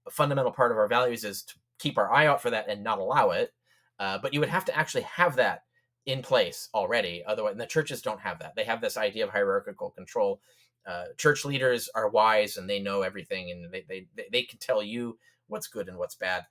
a fundamental part of our values is to keep our eye out for that and not allow it. But you would have to actually have that in place already. Otherwise, and the churches don't have that. They have this idea of hierarchical control. Church leaders are wise and they know everything, and they can tell you what's good and what's bad.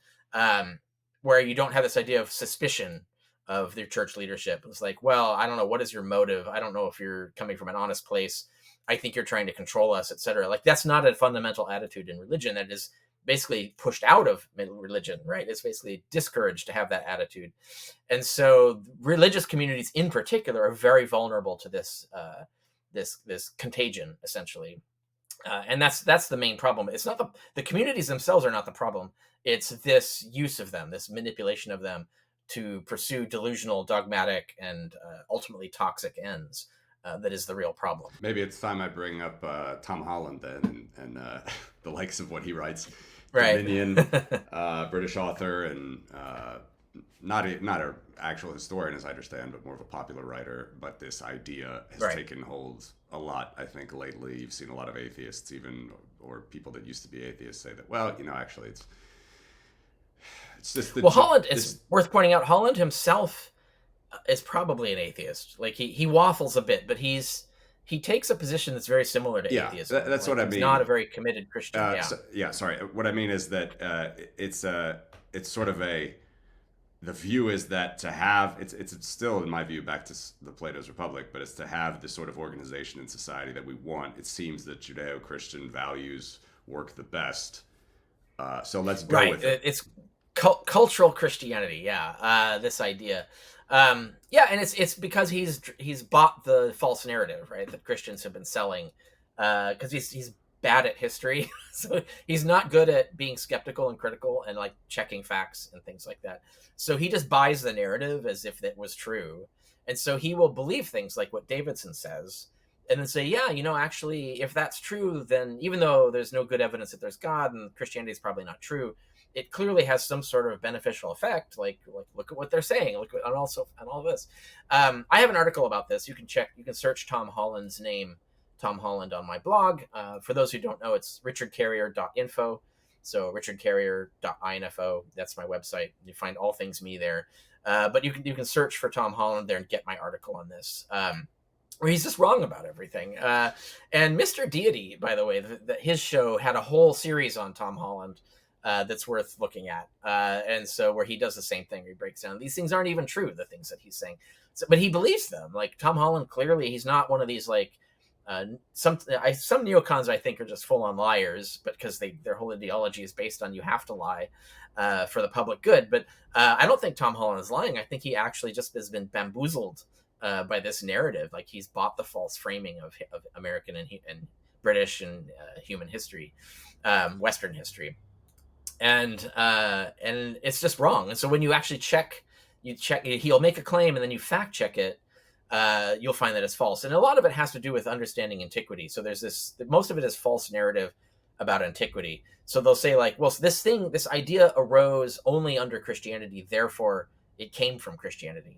Where you don't have this idea of suspicion of their church leadership. It's like, well, I don't know, what is your motive? I don't know if you're coming from an honest place. I think you're trying to control us, etc. Like, that's not a fundamental attitude in religion. That is basically pushed out of religion, right? It's basically discouraged to have that attitude. And so religious communities in particular are very vulnerable to this this contagion, essentially. And that's the main problem. It's not the communities themselves are not the problem. It's this use of them, this manipulation of them to pursue delusional, dogmatic, and ultimately toxic ends. That is the real problem. Maybe it's time I bring up Tom Holland then, and the likes of what he writes. Right. Dominion, British author, and not an actual historian, as I understand, but more of a popular writer. But this idea has taken hold a lot, I think, lately. You've seen a lot of atheists, even, or people that used to be atheists, say that, well, actually, it's just the... Well, Holland, it's worth pointing out, Holland himself is probably an atheist. Like, he waffles a bit, but he takes a position that's very similar to atheism. That's what I mean. He's not a very committed Christian. Sorry. What I mean is that it's sort of the view is that to have it's still, in my view, back to the Plato's Republic, but it's to have this sort of organization in society that we want. It seems that Judeo-Christian values work the best. So let's go with it. It's cultural Christianity. This idea. And it's because he's bought the false narrative, right, that Christians have been selling, because he's bad at history. So he's not good at being skeptical and critical and like checking facts and things like that. So he just buys the narrative as if it was true. And so he will believe things like what Davidson says, and then say, yeah, actually, if that's true, then even though there's no good evidence that there's God and Christianity is probably not true, it clearly has some sort of beneficial effect. Like look at what they're saying. Look at and also and all of this. I have an article about this. You can search Tom Holland's name, Tom Holland, on my blog. For those who don't know, it's richardcarrier.info. So richardcarrier.info. That's my website. You find all things me there. But you can search for Tom Holland there and get my article on this. Where he's just wrong about everything. And Mr. Deity, by the way, his show had a whole series on Tom Holland that's worth looking at. And so where he does the same thing, he breaks down these things aren't even true, the things that he's saying. So, but he believes them. Like Tom Holland, clearly he's not one of these like some neocons I think are just full on liars, but because their whole ideology is based on you have to lie for the public good. But I don't think Tom Holland is lying. I think he actually just has been bamboozled by this narrative. Like he's bought the false framing of American and British and human history, Western history, and it's just wrong. And so when you actually check, he'll make a claim and then you fact check it. You'll find that it's false, and a lot of it has to do with understanding antiquity. So there's most of it is false narrative about antiquity. So they'll say like, well, this idea arose only under Christianity, therefore it came from Christianity.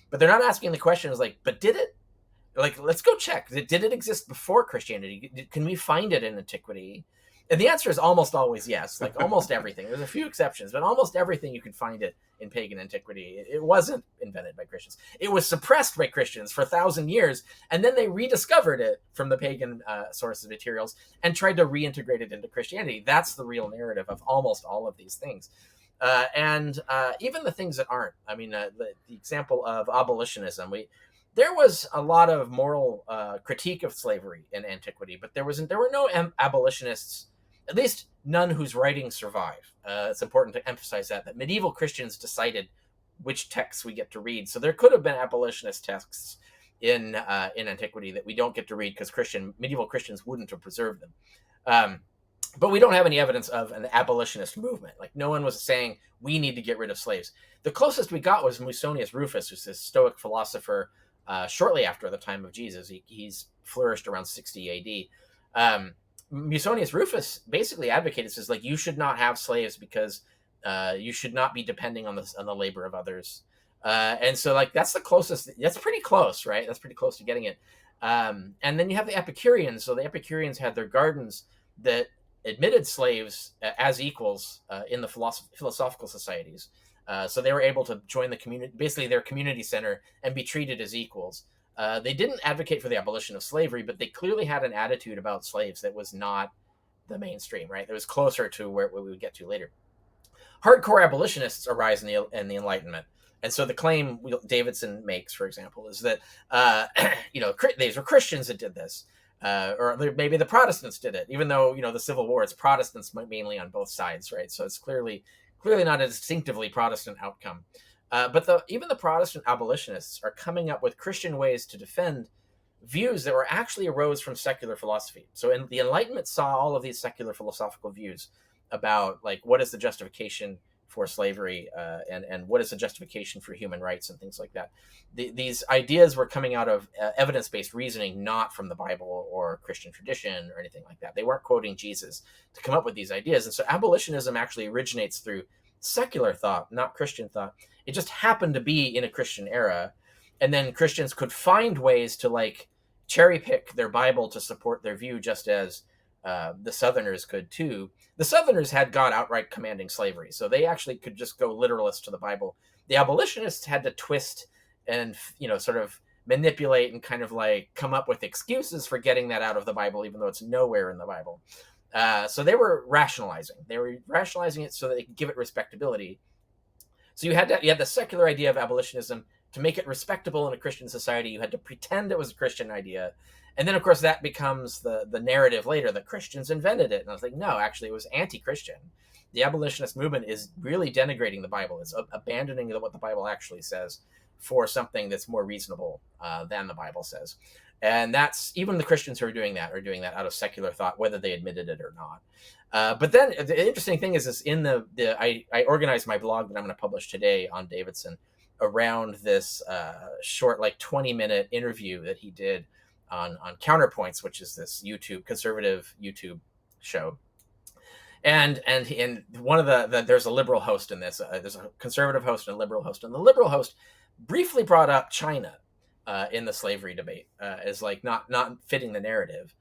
But they're not asking the question is like, but did it? Like, let's go check. Did it exist before Christianity? Can we find it in antiquity? And the answer is almost always yes. Like almost everything. There's a few exceptions, but almost everything you can find it in pagan antiquity. It wasn't invented by Christians. It was suppressed by Christians for 1,000 years, and then they rediscovered it from the pagan source of materials and tried to reintegrate it into Christianity. That's the real narrative of almost all of these things. And even the things that aren't. I mean, the example of abolitionism. There was a lot of moral critique of slavery in antiquity, but there were no abolitionists, at least none whose writings survive. It's important to emphasize that medieval Christians decided which texts we get to read. So there could have been abolitionist texts in antiquity that we don't get to read because medieval Christians wouldn't have preserved them. But we don't have any evidence of an abolitionist movement. Like no one was saying we need to get rid of slaves. The closest we got was Musonius Rufus, who's this Stoic philosopher shortly after the time of Jesus. He's flourished around 60 AD. Musonius Rufus basically advocated, says like you should not have slaves because you should not be depending on the labor of others. And so like that's the closest. That's pretty close, right? That's pretty close to getting it. And then you have the Epicureans. So the Epicureans had their gardens that admitted slaves as equals in the philosophical societies. So they were able to join the community, basically their community center, and be treated as equals. They didn't advocate for the abolition of slavery, but they clearly had an attitude about slaves that was not the mainstream, right? That was closer to where we would get to later. Hardcore abolitionists arise in the Enlightenment. And so the claim Davidson makes, for example, is that, these were Christians that did this. Or maybe the Protestants did it, even though, the Civil War, it's Protestants mainly on both sides, right? So it's clearly not a distinctively Protestant outcome. But even the Protestant abolitionists are coming up with Christian ways to defend views that were actually arose from secular philosophy. So the Enlightenment saw all of these secular philosophical views about like what is the justification for slavery and what is the justification for human rights and things like that. These ideas were coming out of evidence-based reasoning, not from the Bible or Christian tradition or anything like that. They weren't quoting Jesus to come up with these ideas. And so abolitionism actually originates through secular thought, not Christian thought. It just happened to be in a Christian era. And then Christians could find ways to like cherry pick their Bible to support their view, just as the Southerners could too. The Southerners had God outright commanding slavery, so they actually could just go literalist to the Bible. The abolitionists had to twist and, sort of manipulate and kind of like come up with excuses for getting that out of the Bible, even though it's nowhere in the Bible. So they were rationalizing. They were rationalizing it so that they could give it respectability. So you had the secular idea of abolitionism. To make it respectable in a Christian society, you had to pretend it was a Christian idea. And then, of course, that becomes the narrative later that Christians invented it. And I was like, no, actually, it was anti-Christian. The abolitionist movement is really denigrating the Bible. It's abandoning what the Bible actually says for something that's more reasonable than the Bible says. And that's even the Christians who are doing that out of secular thought, whether they admitted it or not. But then the interesting thing is I organized my blog that I'm going to publish today on Davidson around this short, like 20-minute interview that he did on Counterpoints, which is this conservative YouTube show. And one of there's a liberal host in this. There's a conservative host and a liberal host, and the liberal host briefly brought up China in the slavery debate as like not fitting the narrative.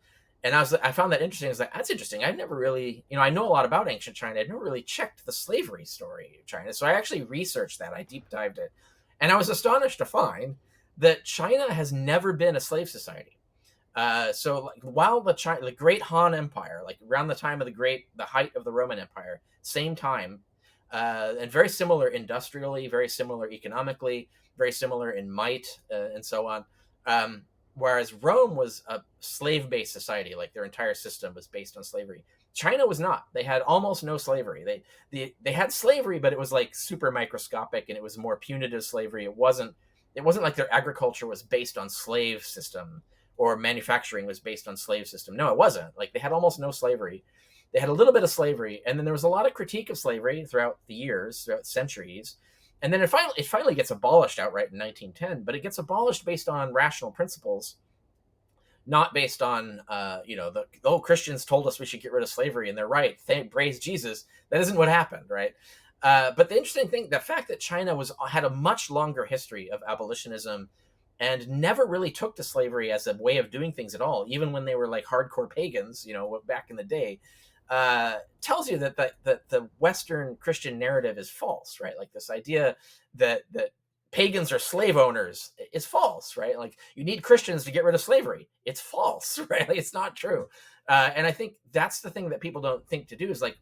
And I found that interesting. I was like, that's interesting. I've never really, I know a lot about ancient China. I've never really checked the slavery story of China. So I actually researched that. I deep dived it. And I was astonished to find that China has never been a slave society. So like, while the Great Han Empire, like around the time of the height of the Roman Empire, same time, and very similar industrially, very similar economically, very similar in might, and so on. Whereas Rome was a slave-based society, like their entire system was based on slavery. China was not. They had almost no slavery. They had slavery, but it was like super microscopic, and it was more punitive slavery. It wasn't like their agriculture was based on slave system, or manufacturing was based on slave system. No, it wasn't. Like they had almost no slavery. They had a little bit of slavery, and then there was a lot of critique of slavery throughout the years, throughout centuries. And then it finally gets abolished outright in 1910, but it gets abolished based on rational principles, not based on, Christians told us we should get rid of slavery, and they're right. Praise Jesus. That isn't what happened, right? But the interesting thing, the fact that China had a much longer history of abolitionism and never really took to slavery as a way of doing things at all, even when they were like hardcore pagans, back in the day, tells you that the Western Christian narrative is false, right? Like this idea that pagans are slave owners is false, right? Like you need Christians to get rid of slavery. It's false, right? Like it's not true. And I think that's the thing that people don't think to do is like,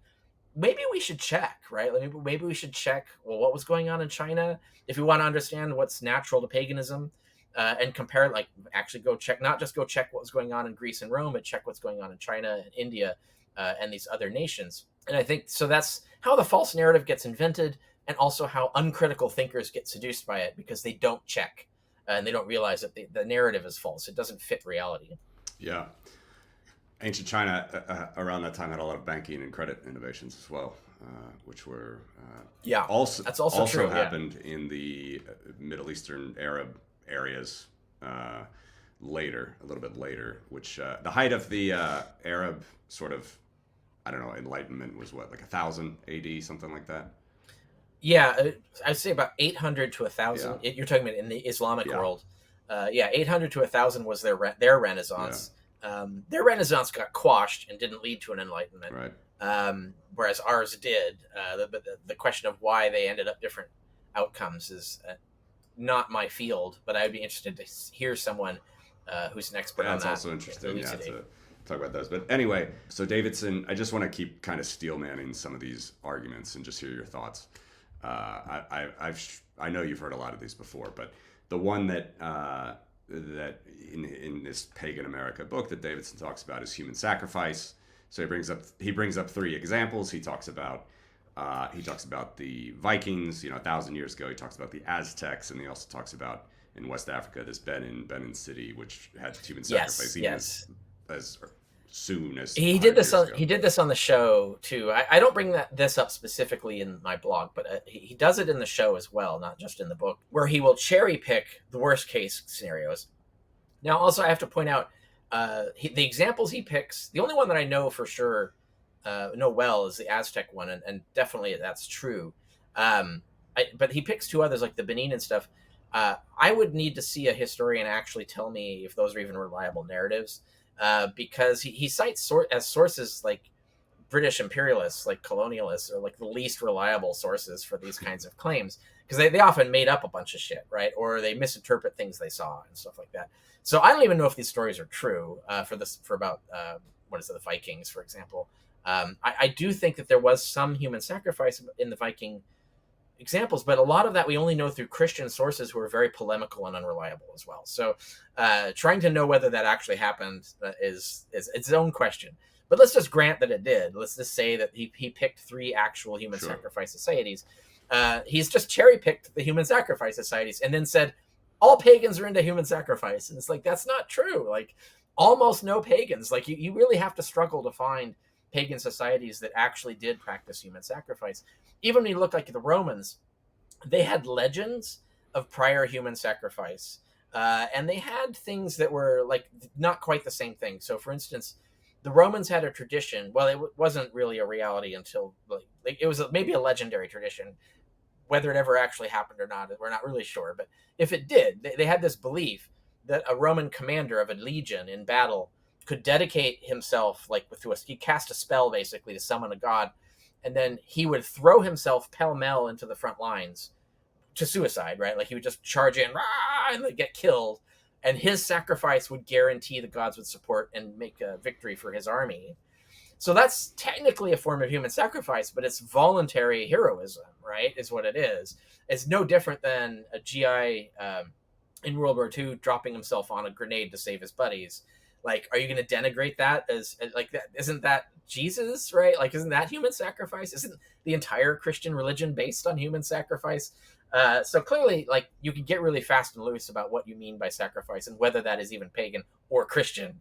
maybe we should check, right? Maybe we should check, well, what was going on in China? If we want to understand what's natural to paganism, and compare, like actually go check, not just go check what was going on in Greece and Rome, but check what's going on in China and India and these other nations. And I think, so that's how the false narrative gets invented, and also how uncritical thinkers get seduced by it because they don't check and they don't realize that the narrative is false. It doesn't fit reality. Yeah. Ancient China around that time had a lot of banking and credit innovations as well, which were that's also true, happened in the Middle Eastern Arab areas a little bit later, which the height of the Arab sort of, I don't know, Enlightenment was what, like 1000 AD, something like that? Yeah, I'd say about 800 to 1000. Yeah. You're talking about in the Islamic world. 800 to 1000 was their Renaissance. Yeah. Their Renaissance got quashed and didn't lead to an Enlightenment. Right. Whereas ours did. The question of why they ended up different outcomes is not my field, but I'd be interested to hear someone who's an expert on that. That's also interesting, to talk about those. But anyway, so Davidson, I just want to keep kind of steel manning some of these arguments and just hear your thoughts. I know you've heard a lot of these before, but the one that in this Pagan America book that Davidson talks about is human sacrifice. So he brings up three examples. He talks about the Vikings, 1,000 years ago. He talks about the Aztecs, and he also talks about in West Africa this Benin city, which had human sacrifice as soon as he did this on the show too. I don't bring this up specifically in my blog, but he does it in the show as well, not just in the book, where he will cherry pick the worst case scenarios. Now, also I have to point out the examples he picks. The only one that I know for sure know well is the Aztec one, and definitely that's true. But he picks two others like the Benin and stuff. I would need to see a historian actually tell me if those are even reliable narratives. Because he cites as sources like British imperialists, like colonialists, are like the least reliable sources for these kinds of claims, because they often made up a bunch of shit, right? Or they misinterpret things they saw and stuff like that. So I don't even know if these stories are true for about the Vikings, for example. I do think that there was some human sacrifice in the Viking examples, but a lot of that we only know through Christian sources who are very polemical and unreliable as well. So trying to know whether that actually happened is its own question. But let's just grant that it did. Let's just say that he picked three actual human sacrifice societies. He's just cherry picked the human sacrifice societies and then said all pagans are into human sacrifice. And it's like, that's not true. Like almost no pagans. Like you really have to struggle to find pagan societies that actually did practice human sacrifice. Even when you look like the Romans, they had legends of prior human sacrifice. And they had things that were like not quite the same thing. So, for instance, the Romans had a tradition. Well, it wasn't really a reality until like it was maybe a legendary tradition. Whether it ever actually happened or not, we're not really sure. But if it did, they had this belief that a Roman commander of a legion in battle could dedicate himself, like he cast a spell basically to summon a god, and then he would throw himself pell-mell into the front lines to suicide, right? Like he would just charge in, rah, and like get killed, and his sacrifice would guarantee the gods would support and make a victory for his army. So that's technically a form of human sacrifice, but it's voluntary heroism, right? Is what it is. It's no different than a GI in World War II dropping himself on a grenade to save his buddies. Like, are you going to denigrate that as like that? Isn't that Jesus, right? Like, isn't that human sacrifice? Isn't the entire Christian religion based on human sacrifice? So clearly, like, you can get really fast and loose about what you mean by sacrifice and whether that is even pagan or Christian.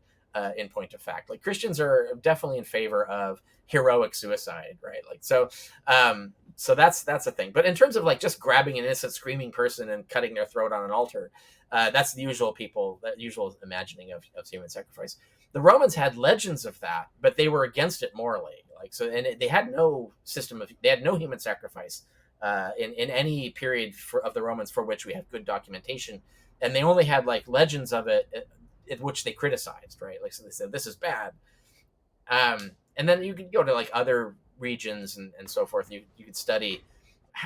In point of fact, like Christians are definitely in favor of heroic suicide, right? Like so that's a thing. But in terms of like just grabbing an innocent screaming person and cutting their throat on an altar, that's the usual imagining of human sacrifice. The Romans had legends of that, but they were against it morally. Like so, and they had no human sacrifice in any period of the Romans for which we have good documentation, and they only had like legends of it. Which they criticized, right? Like, so they said this is bad. And then you could go to like other regions and so forth. You could study,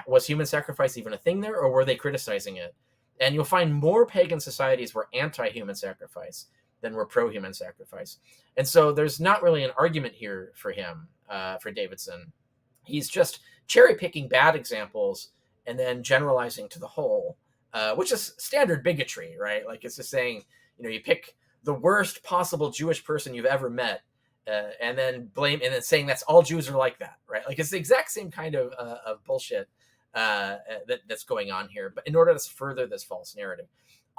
was human sacrifice even a thing there, or were they criticizing it? And you'll find more pagan societies were anti-human sacrifice than were pro-human sacrifice. And so there's not really an argument here for him, for Davidson. He's just cherry picking bad examples and then generalizing to the whole, which is standard bigotry, right? Like it's just saying, you pick the worst possible Jewish person you've ever met, and then saying that's all Jews are like that, right? Like it's the exact same kind of bullshit that's going on here. But in order to further this false narrative,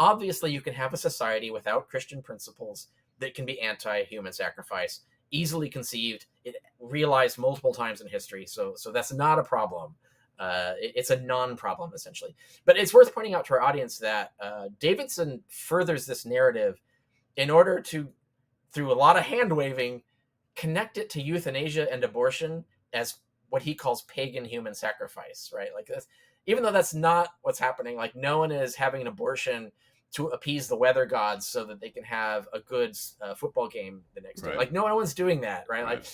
obviously you can have a society without Christian principles that can be anti-human sacrifice, easily conceived, it realized multiple times in history. So that's not a problem. It's a non-problem essentially, but it's worth pointing out to our audience that Davidson furthers this narrative in order to, through a lot of hand waving, connect it to euthanasia and abortion as what he calls pagan human sacrifice, right? Like this, even though that's not what's happening. Like no one is having an abortion to appease the weather gods so that they can have a good football game the next day. Like no one's doing that, right? Like,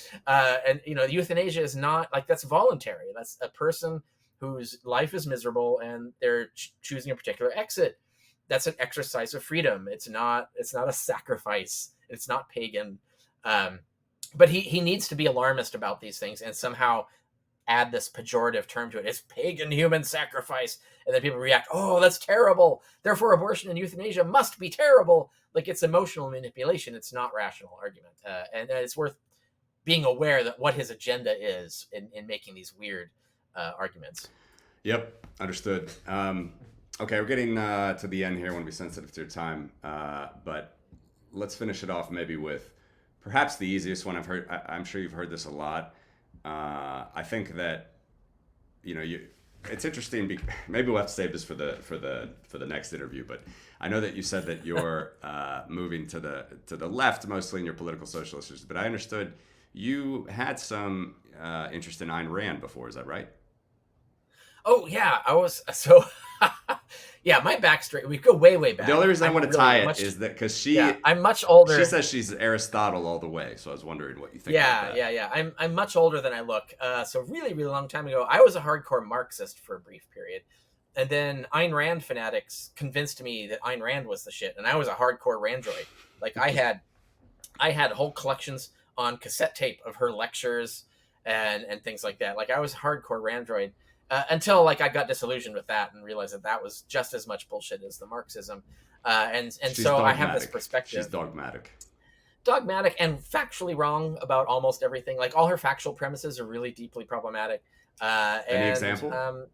and euthanasia is not like, that's voluntary. That's a person whose life is miserable and they're choosing a particular exit. That's an exercise of freedom. It's not a sacrifice. It's not pagan. But he needs to be alarmist about these things and somehow add this pejorative term to it. It's pagan human sacrifice. And then people react, oh, that's terrible. Therefore, abortion and euthanasia must be terrible. Like it's emotional manipulation. It's not rational argument. And it's worth being aware that what his agenda is in making these weird arguments. Yep, understood. Okay, we're getting to the end here. I want to be sensitive to your time, but let's finish it off maybe with perhaps the easiest one I've heard. I'm sure you've heard this a lot. I think that it's interesting. Maybe we'll have to save this for the next interview. But I know that you said that you're moving to the left mostly in your political socialist. But I understood you had some interest in Ayn Rand before. Is that right? Oh yeah, I was so. Yeah, my backstory, we go way back. The only reason I want to tie it is that because I'm much older. She says she's Aristotle all the way, so I was wondering what you think about that. Yeah. I'm much older than I look. So really long time ago, I was a hardcore Marxist for a brief period. And then Ayn Rand fanatics convinced me that Ayn Rand was the shit, and I was a hardcore Randroid. Like I had whole collections on cassette tape of her lectures and things like that. Like I was a hardcore Randroid. Until like I got disillusioned with that and realized that was just as much bullshit as the Marxism, and so dogmatic. I have this perspective. She's dogmatic and factually wrong about almost everything. Like all her factual premises are really deeply problematic. Any example?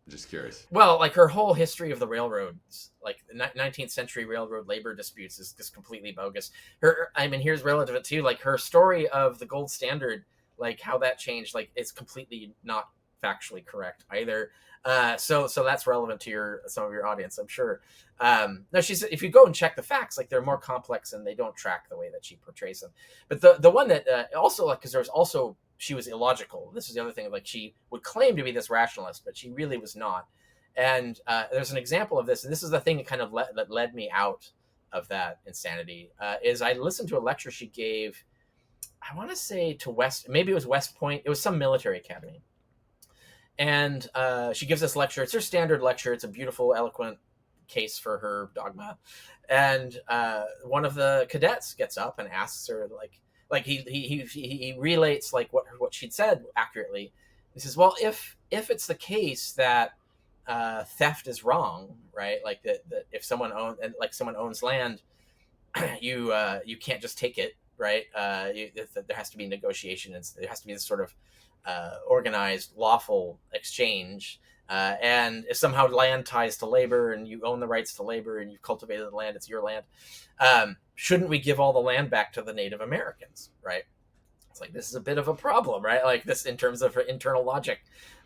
Just curious. Well, like her whole history of the railroads, like the 19th century railroad labor disputes, is just completely bogus. Here's relative to too. Like her story of the gold standard, like how that changed, like it's completely not factually correct either. So that's relevant to some of your audience, I'm sure. No, she said if you go and check the facts, like they're more complex and they don't track the way that she portrays them. But the one that also, like, because there's also, she was illogical. This is the other thing. Like, she would claim to be this rationalist, but she really was not. And there's an example of this, and this is the thing that kind of that led me out of that insanity. Is I listened to a lecture she gave, I want to say to maybe it was West Point. It was some military academy. And she gives this lecture. It's her standard lecture. It's a beautiful, eloquent case for her dogma. And one of the cadets gets up and asks her, like he relates like what she'd said accurately. He says, well, if it's the case that theft is wrong, right? Like that if someone owns land, you can't just take it, right? There has to be negotiation, and there has to be this sort of organized, lawful exchange. And if somehow land ties to labor and you own the rights to labor and you've cultivated the land, it's your land. Shouldn't we give all the land back to the Native Americans, right? It's like, this is a bit of a problem, right? Like this in terms of her internal logic.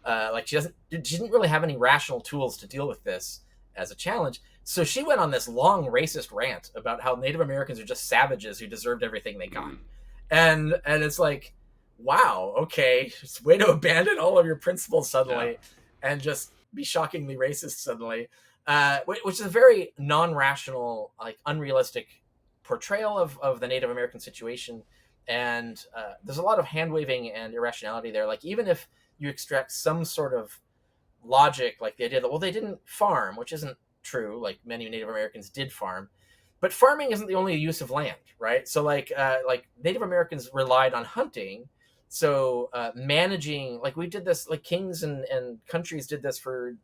Like she didn't really have any rational tools to deal with this as a challenge. So she went on this long racist rant about how Native Americans are just savages who deserved everything they got. And it's like, wow, okay, it's way to abandon all of your principles suddenly and just be shockingly racist suddenly, which is a very non-rational, like unrealistic portrayal of the Native American situation. And there's a lot of hand-waving and irrationality there. Like, even if you extract some sort of logic, like the idea that, well, they didn't farm, which isn't true. Like, many Native Americans did farm. But farming isn't the only use of land, right? So like Native Americans relied on hunting. So managing, like we did this, like kings and countries did this for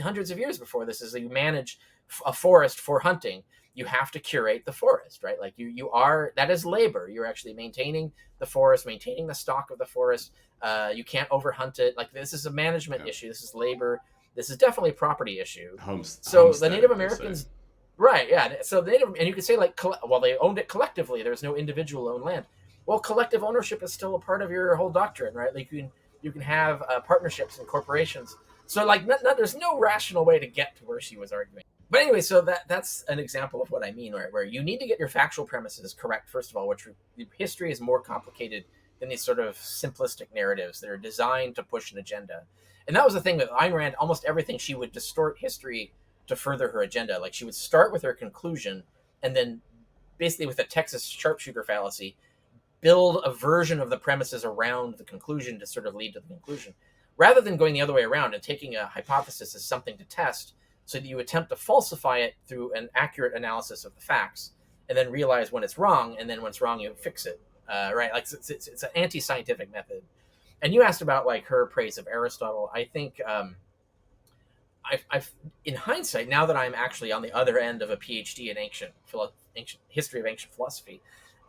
hundreds of years before this, is that you manage a forest for hunting. You have to curate the forest, right? Like you are, that is labor. You're actually maintaining the forest, maintaining the stock of the forest. You can't overhunt it. Like, this is a management issue. This is labor. This is definitely a property issue. So the Native Americans, right? Yeah. So the Native, and you could say like, well, they owned it collectively. There's no individual owned land. Well, collective ownership is still a part of your whole doctrine, right? Like you can have partnerships and corporations. So like, there's no rational way to get to where she was arguing. But anyway, so that's an example of what I mean, right? Where you need to get your factual premises correct, first of all, which history is more complicated than these sort of simplistic narratives that are designed to push an agenda. And that was the thing with Ayn Rand. Almost everything, she would distort history to further her agenda. Like, she would start with her conclusion and then basically with a Texas sharpshooter fallacy, build a version of the premises around the conclusion to sort of lead to the conclusion, rather than going the other way around and taking a hypothesis as something to test, so that you attempt to falsify it through an accurate analysis of the facts, and then realize when it's wrong, and then when it's wrong, you fix it, right? Like, it's an anti-scientific method. And you asked about like her praise of Aristotle. I think I've in hindsight, now that I'm actually on the other end of a Ph.D. in ancient history of ancient philosophy,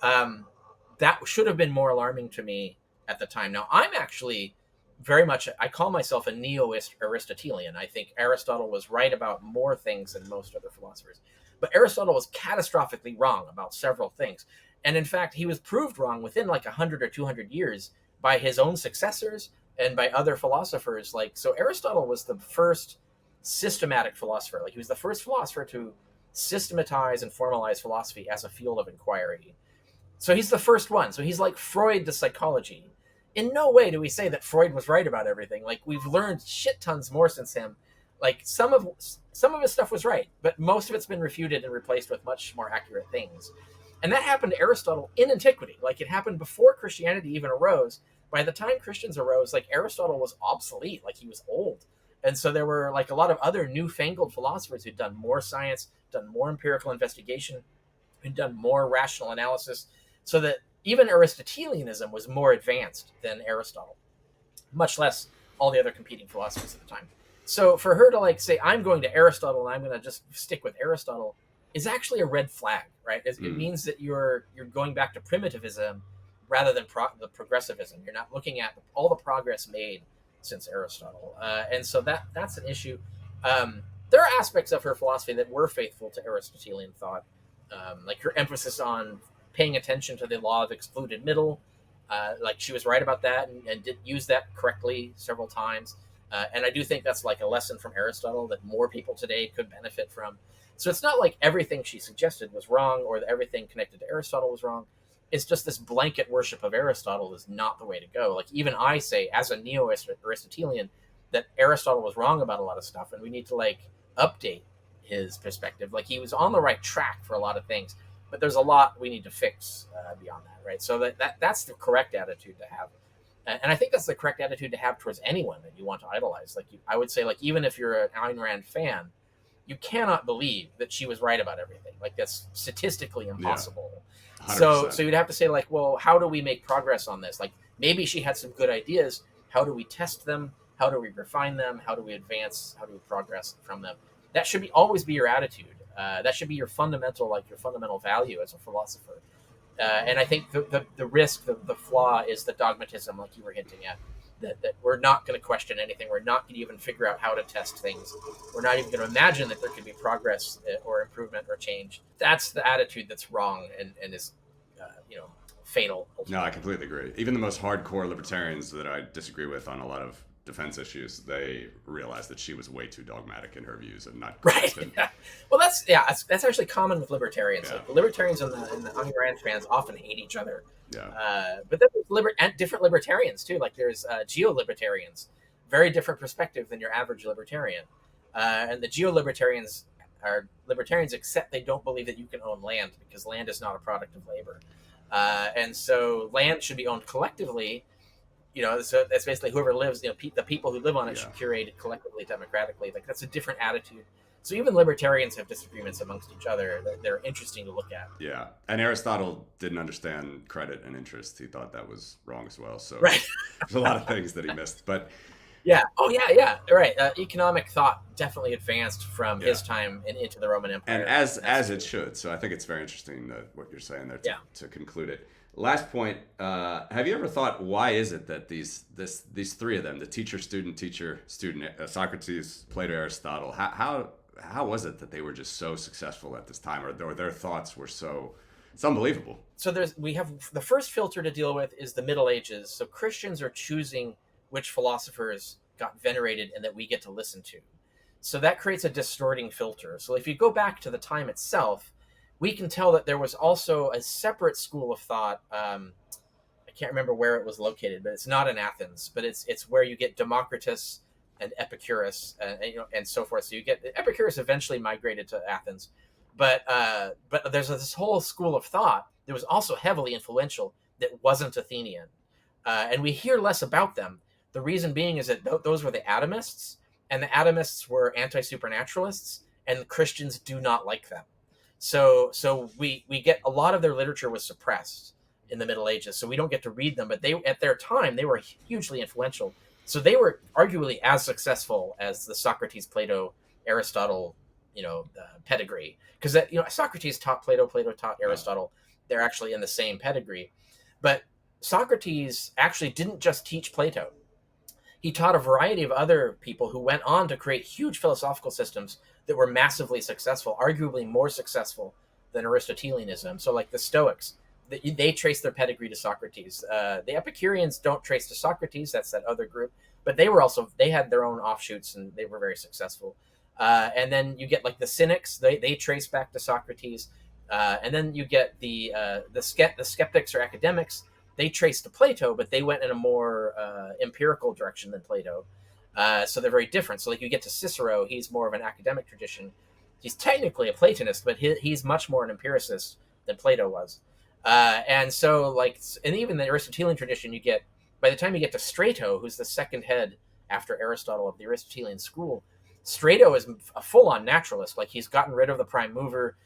that should have been more alarming to me at the time. Now, I'm actually very much, I call myself a neo-Aristotelian. I think Aristotle was right about more things than most other philosophers. But Aristotle was catastrophically wrong about several things. And in fact, he was proved wrong within like 100 or 200 years by his own successors and by other philosophers. Like, so Aristotle was the first systematic philosopher. Like, he was the first philosopher to systematize and formalize philosophy as a field of inquiry. So he's the first one. So he's like Freud to psychology. In no way do we say that Freud was right about everything. Like, we've learned shit tons more since him. Like, some of his stuff was right, but most of it's been refuted and replaced with much more accurate things. And that happened to Aristotle in antiquity. Like, it happened before Christianity even arose. By the time Christians arose, like, Aristotle was obsolete. Like, he was old. And so there were like a lot of other newfangled philosophers who'd done more science, done more empirical investigation, who'd done more rational analysis, so that even Aristotelianism was more advanced than Aristotle, much less all the other competing philosophers at the time. So for her to like say, I'm going to Aristotle and I'm going to just stick with Aristotle, is actually a red flag, right? It means that you're going back to primitivism rather than the progressivism. You're not looking at all the progress made since Aristotle. And so that's an issue. There are aspects of her philosophy that were faithful to Aristotelian thought, like her emphasis on paying attention to the law of excluded middle. Like, she was right about that and did use that correctly several times. And I do think that's like a lesson from Aristotle that more people today could benefit from. So it's not like everything she suggested was wrong or that everything connected to Aristotle was wrong. It's just this blanket worship of Aristotle is not the way to go. Like even I say, as a neo-Aristotelian, that Aristotle was wrong about a lot of stuff, and we need to like update his perspective. Like he was on the right track for a lot of things, but there's a lot we need to fix beyond that, right? So that's the correct attitude to have, and I think that's the correct attitude to have towards anyone that you want to idolize. Like I would say, like even if you're an Ayn Rand fan, you cannot believe that she was right about everything. Like that's statistically impossible. Yeah, so you'd have to say like, well, how do we make progress on this? Like maybe she had some good ideas. How do we test them? How do we refine them? How do we advance? How do we progress from them? That should always be your attitude. That should be your fundamental value as a philosopher. And I think the risk, the flaw is the dogmatism, like you were hinting at, that we're not going to question anything. We're not going to even figure out how to test things. We're not even going to imagine that there could be progress or improvement or change. That's the attitude that's wrong and is, fatal. Ultimately. No, I completely agree. Even the most hardcore libertarians that I disagree with on a lot of defense issues, they realized that she was way too dogmatic in her views and not right. Yeah. Well, that's actually common with libertarians. Yeah. Like the libertarians and the Ayn Rand fans often hate each other. Yeah. But then there's different libertarians too. Like there's geo-libertarians, very different perspective than your average libertarian. And the geo-libertarians are libertarians, except they don't believe that you can own land because land is not a product of labor. And so land should be owned collectively. So that's basically whoever lives, the people who live on it should curate it collectively, democratically. Like that's a different attitude. So even libertarians have disagreements amongst each other that they're interesting to look at. Yeah. And Aristotle didn't understand credit and interest. He thought that was wrong as well. So right. There's a lot of things that he missed. But yeah. Oh, yeah. Right. Economic thought definitely advanced from his time and into the Roman Empire. And as it should. So I think it's very interesting what you're saying there to conclude it. Last point. Have you ever thought, why is it that these three of them, the teacher, student, Socrates, Plato, Aristotle, how was it that they were just so successful at this time, or their thoughts were so? It's unbelievable. So we have the first filter to deal with is the Middle Ages. So Christians are choosing which philosophers got venerated and that we get to listen to. So that creates a distorting filter. So if you go back to the time itself, we can tell that there was also a separate school of thought. I can't remember where it was located, but it's not in Athens. But it's where you get Democritus and Epicurus, and so forth. So you get Epicurus eventually migrated to Athens, but there's this whole school of thought that was also heavily influential that wasn't Athenian, and we hear less about them. The reason being is that those were the atomists, and the atomists were anti-supernaturalists, and Christians do not like them. So we get a lot of their literature was suppressed in the Middle Ages, so we don't get to read them. But at their time, they were hugely influential. So they were arguably as successful as the Socrates, Plato, Aristotle, pedigree. Because Socrates taught Plato, Plato taught Aristotle. They're actually in the same pedigree. But Socrates actually didn't just teach Plato. He taught a variety of other people who went on to create huge philosophical systems that were massively successful, arguably more successful than Aristotelianism. So like the Stoics, they trace their pedigree to Socrates. The Epicureans don't trace to Socrates. That's that other group. But they had their own offshoots and they were very successful. And then you get like the Cynics. They trace back to Socrates. And then you get the skeptics or academics. They trace to Plato, but they went in a more empirical direction than Plato. So they're very different. So like you get to Cicero, he's more of an academic tradition. He's technically a Platonist, but he's much more an empiricist than Plato was. And even the Aristotelian tradition, by the time you get to Strato, who's the second head after Aristotle of the Aristotelian school, Strato is a full-on naturalist. Like he's gotten rid of the prime mover.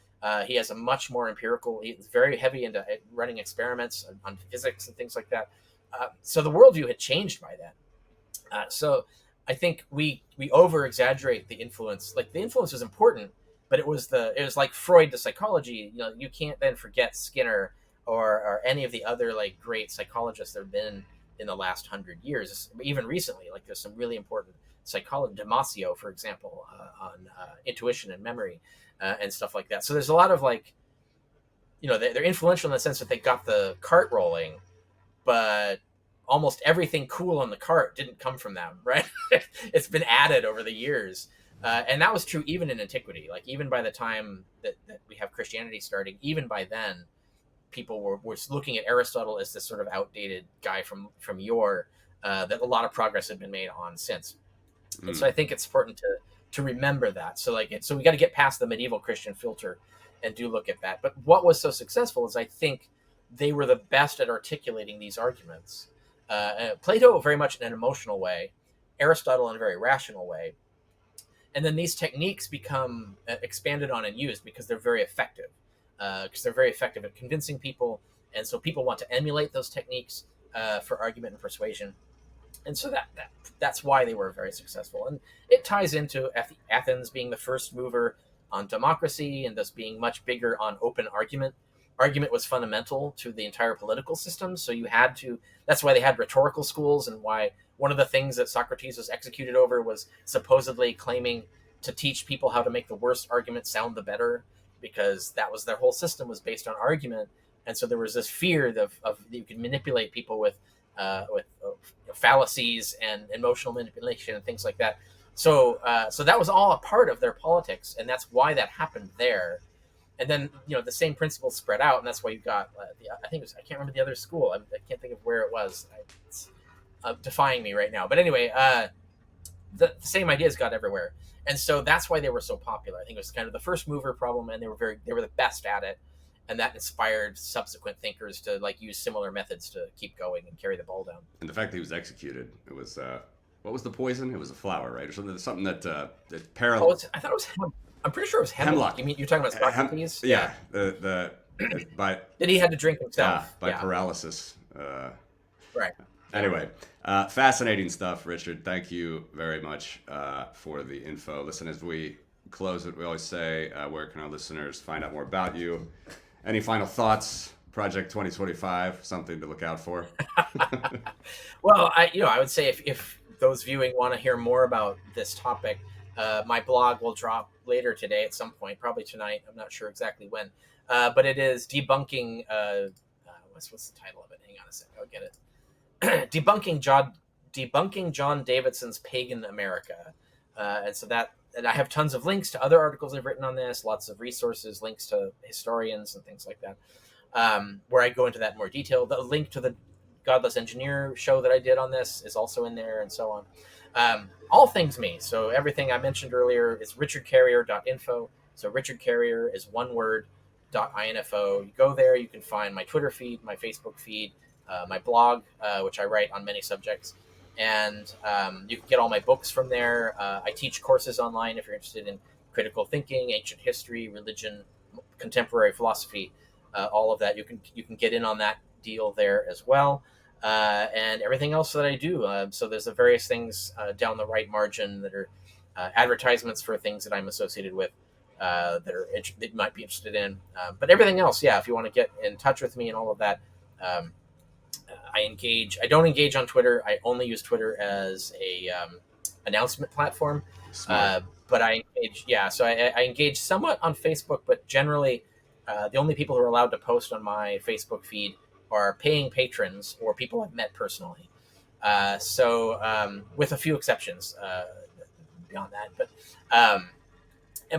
He has a much more empirical. He's very heavy into running experiments on physics and things like that. So the worldview had changed by then. So I think we over-exaggerate the influence. Like the influence was important, but it was like Freud to psychology. You can't then forget Skinner or any of the other like great psychologists that have been in the last 100 years. Even recently, like there's some really important psychology, Damasio, for example, on intuition and memory and stuff like that. So there's a lot of they're influential in the sense that they got the cart rolling, but almost everything cool on the cart didn't come from them, right? It's been added over the years. And that was true even in antiquity. Like even by the time that we have Christianity starting, even by then, people were looking at Aristotle as this sort of outdated guy from yore, that a lot of progress had been made on since. And so I think it's important to remember that. So so we got to get past the medieval Christian filter and do look at that. But what was so successful is I think they were the best at articulating these arguments. Plato very much in an emotional way, Aristotle in a very rational way. And then these techniques become expanded on and used because they're very effective. Because they're very effective at convincing people. And so people want to emulate those techniques for argument and persuasion. And so that's why they were very successful. And it ties into Athens being the first mover on democracy and thus being much bigger on open argument. Argument was fundamental to the entire political system. So that's why they had rhetorical schools, and why one of the things that Socrates was executed over was supposedly claiming to teach people how to make the worst argument sound the better, because that was their whole system was based on argument. And so there was this fear of you could manipulate people with fallacies and emotional manipulation and things like that. So that was all a part of their politics, and that's why that happened there. And then the same principles spread out, and that's why you got I can't remember the other school. I can't think of where it was. It's defying me right now. But anyway, the same ideas got everywhere, and so that's why they were so popular. I think it was kind of the first mover problem, and they were the best at it. And that inspired subsequent thinkers to use similar methods to keep going and carry the ball down. And the fact that he was executed, it was what was the poison? It was a flower, right, or something that parallel. I thought it was I'm pretty sure it was hemlock. You mean you're talking about Socrates? Yeah. The by that he had to drink himself. By paralysis. Right. Anyway, fascinating stuff, Richard. Thank you very much for the info. Listen, as we close it, we always say, where can our listeners find out more about you? Any final thoughts? Project 2025, something to look out for? Well, I would say if those viewing want to hear more about this topic, my blog will drop later today at some point, probably tonight. I'm not sure exactly when, but it is Debunking. What's the title of it? Hang on a second, I'll get it. Debunking John Davidson's Pagan America, and I have tons of links to other articles I've written on this, lots of resources, links to historians and things like that, where I go into that in more detail. The link to the Godless Engineer show that I did on this is also in there, and so on. All things me. So everything I mentioned earlier is richardcarrier.info. So Richard Carrier is one word, .info. You go there, you can find my Twitter feed, my Facebook feed, my blog, which I write on many subjects. And you can get all my books from there. I teach courses online if you're interested in critical thinking, ancient history, religion, contemporary philosophy, all of that. You can get in on that deal there as well, and everything else that I do. So there's the various things down the right margin that are advertisements for things that I'm associated with that you might be interested in. But everything else, if you want to get in touch with me and all of that. I don't engage on Twitter. I only use Twitter as a announcement platform. But I engage, so I engage somewhat on Facebook, but generally the only people who are allowed to post on my Facebook feed are paying patrons or people I've met personally. With a few exceptions beyond that.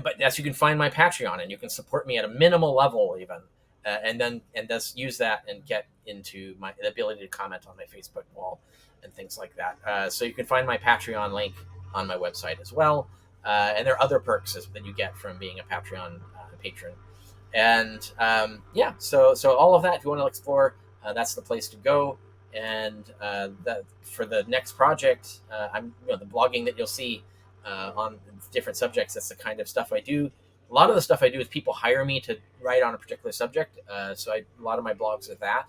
But yes, you can find my Patreon, and you can support me at a minimal level even. And thus use that and get into the ability to comment on my Facebook wall and things like that. So you can find my Patreon link on my website as well. And there are other perks that you get from being a Patreon patron. And so all of that, if you want to explore, that's the place to go. And for the next project, the blogging that you'll see on different subjects, that's the kind of stuff I do. A lot of the stuff I do is people hire me to write on a particular subject. So a lot of my blogs are that.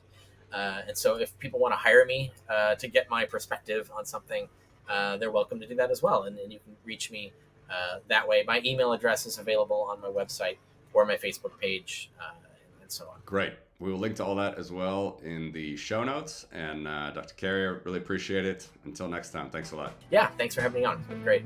And so if people want to hire me to get my perspective on something, they're welcome to do that as well. And you can reach me that way. My email address is available on my website or my Facebook page and so on. Great. We will link to all that as well in the show notes. And Dr. Carrier, really appreciate it. Until next time, thanks a lot. Yeah, thanks for having me on. It's been great.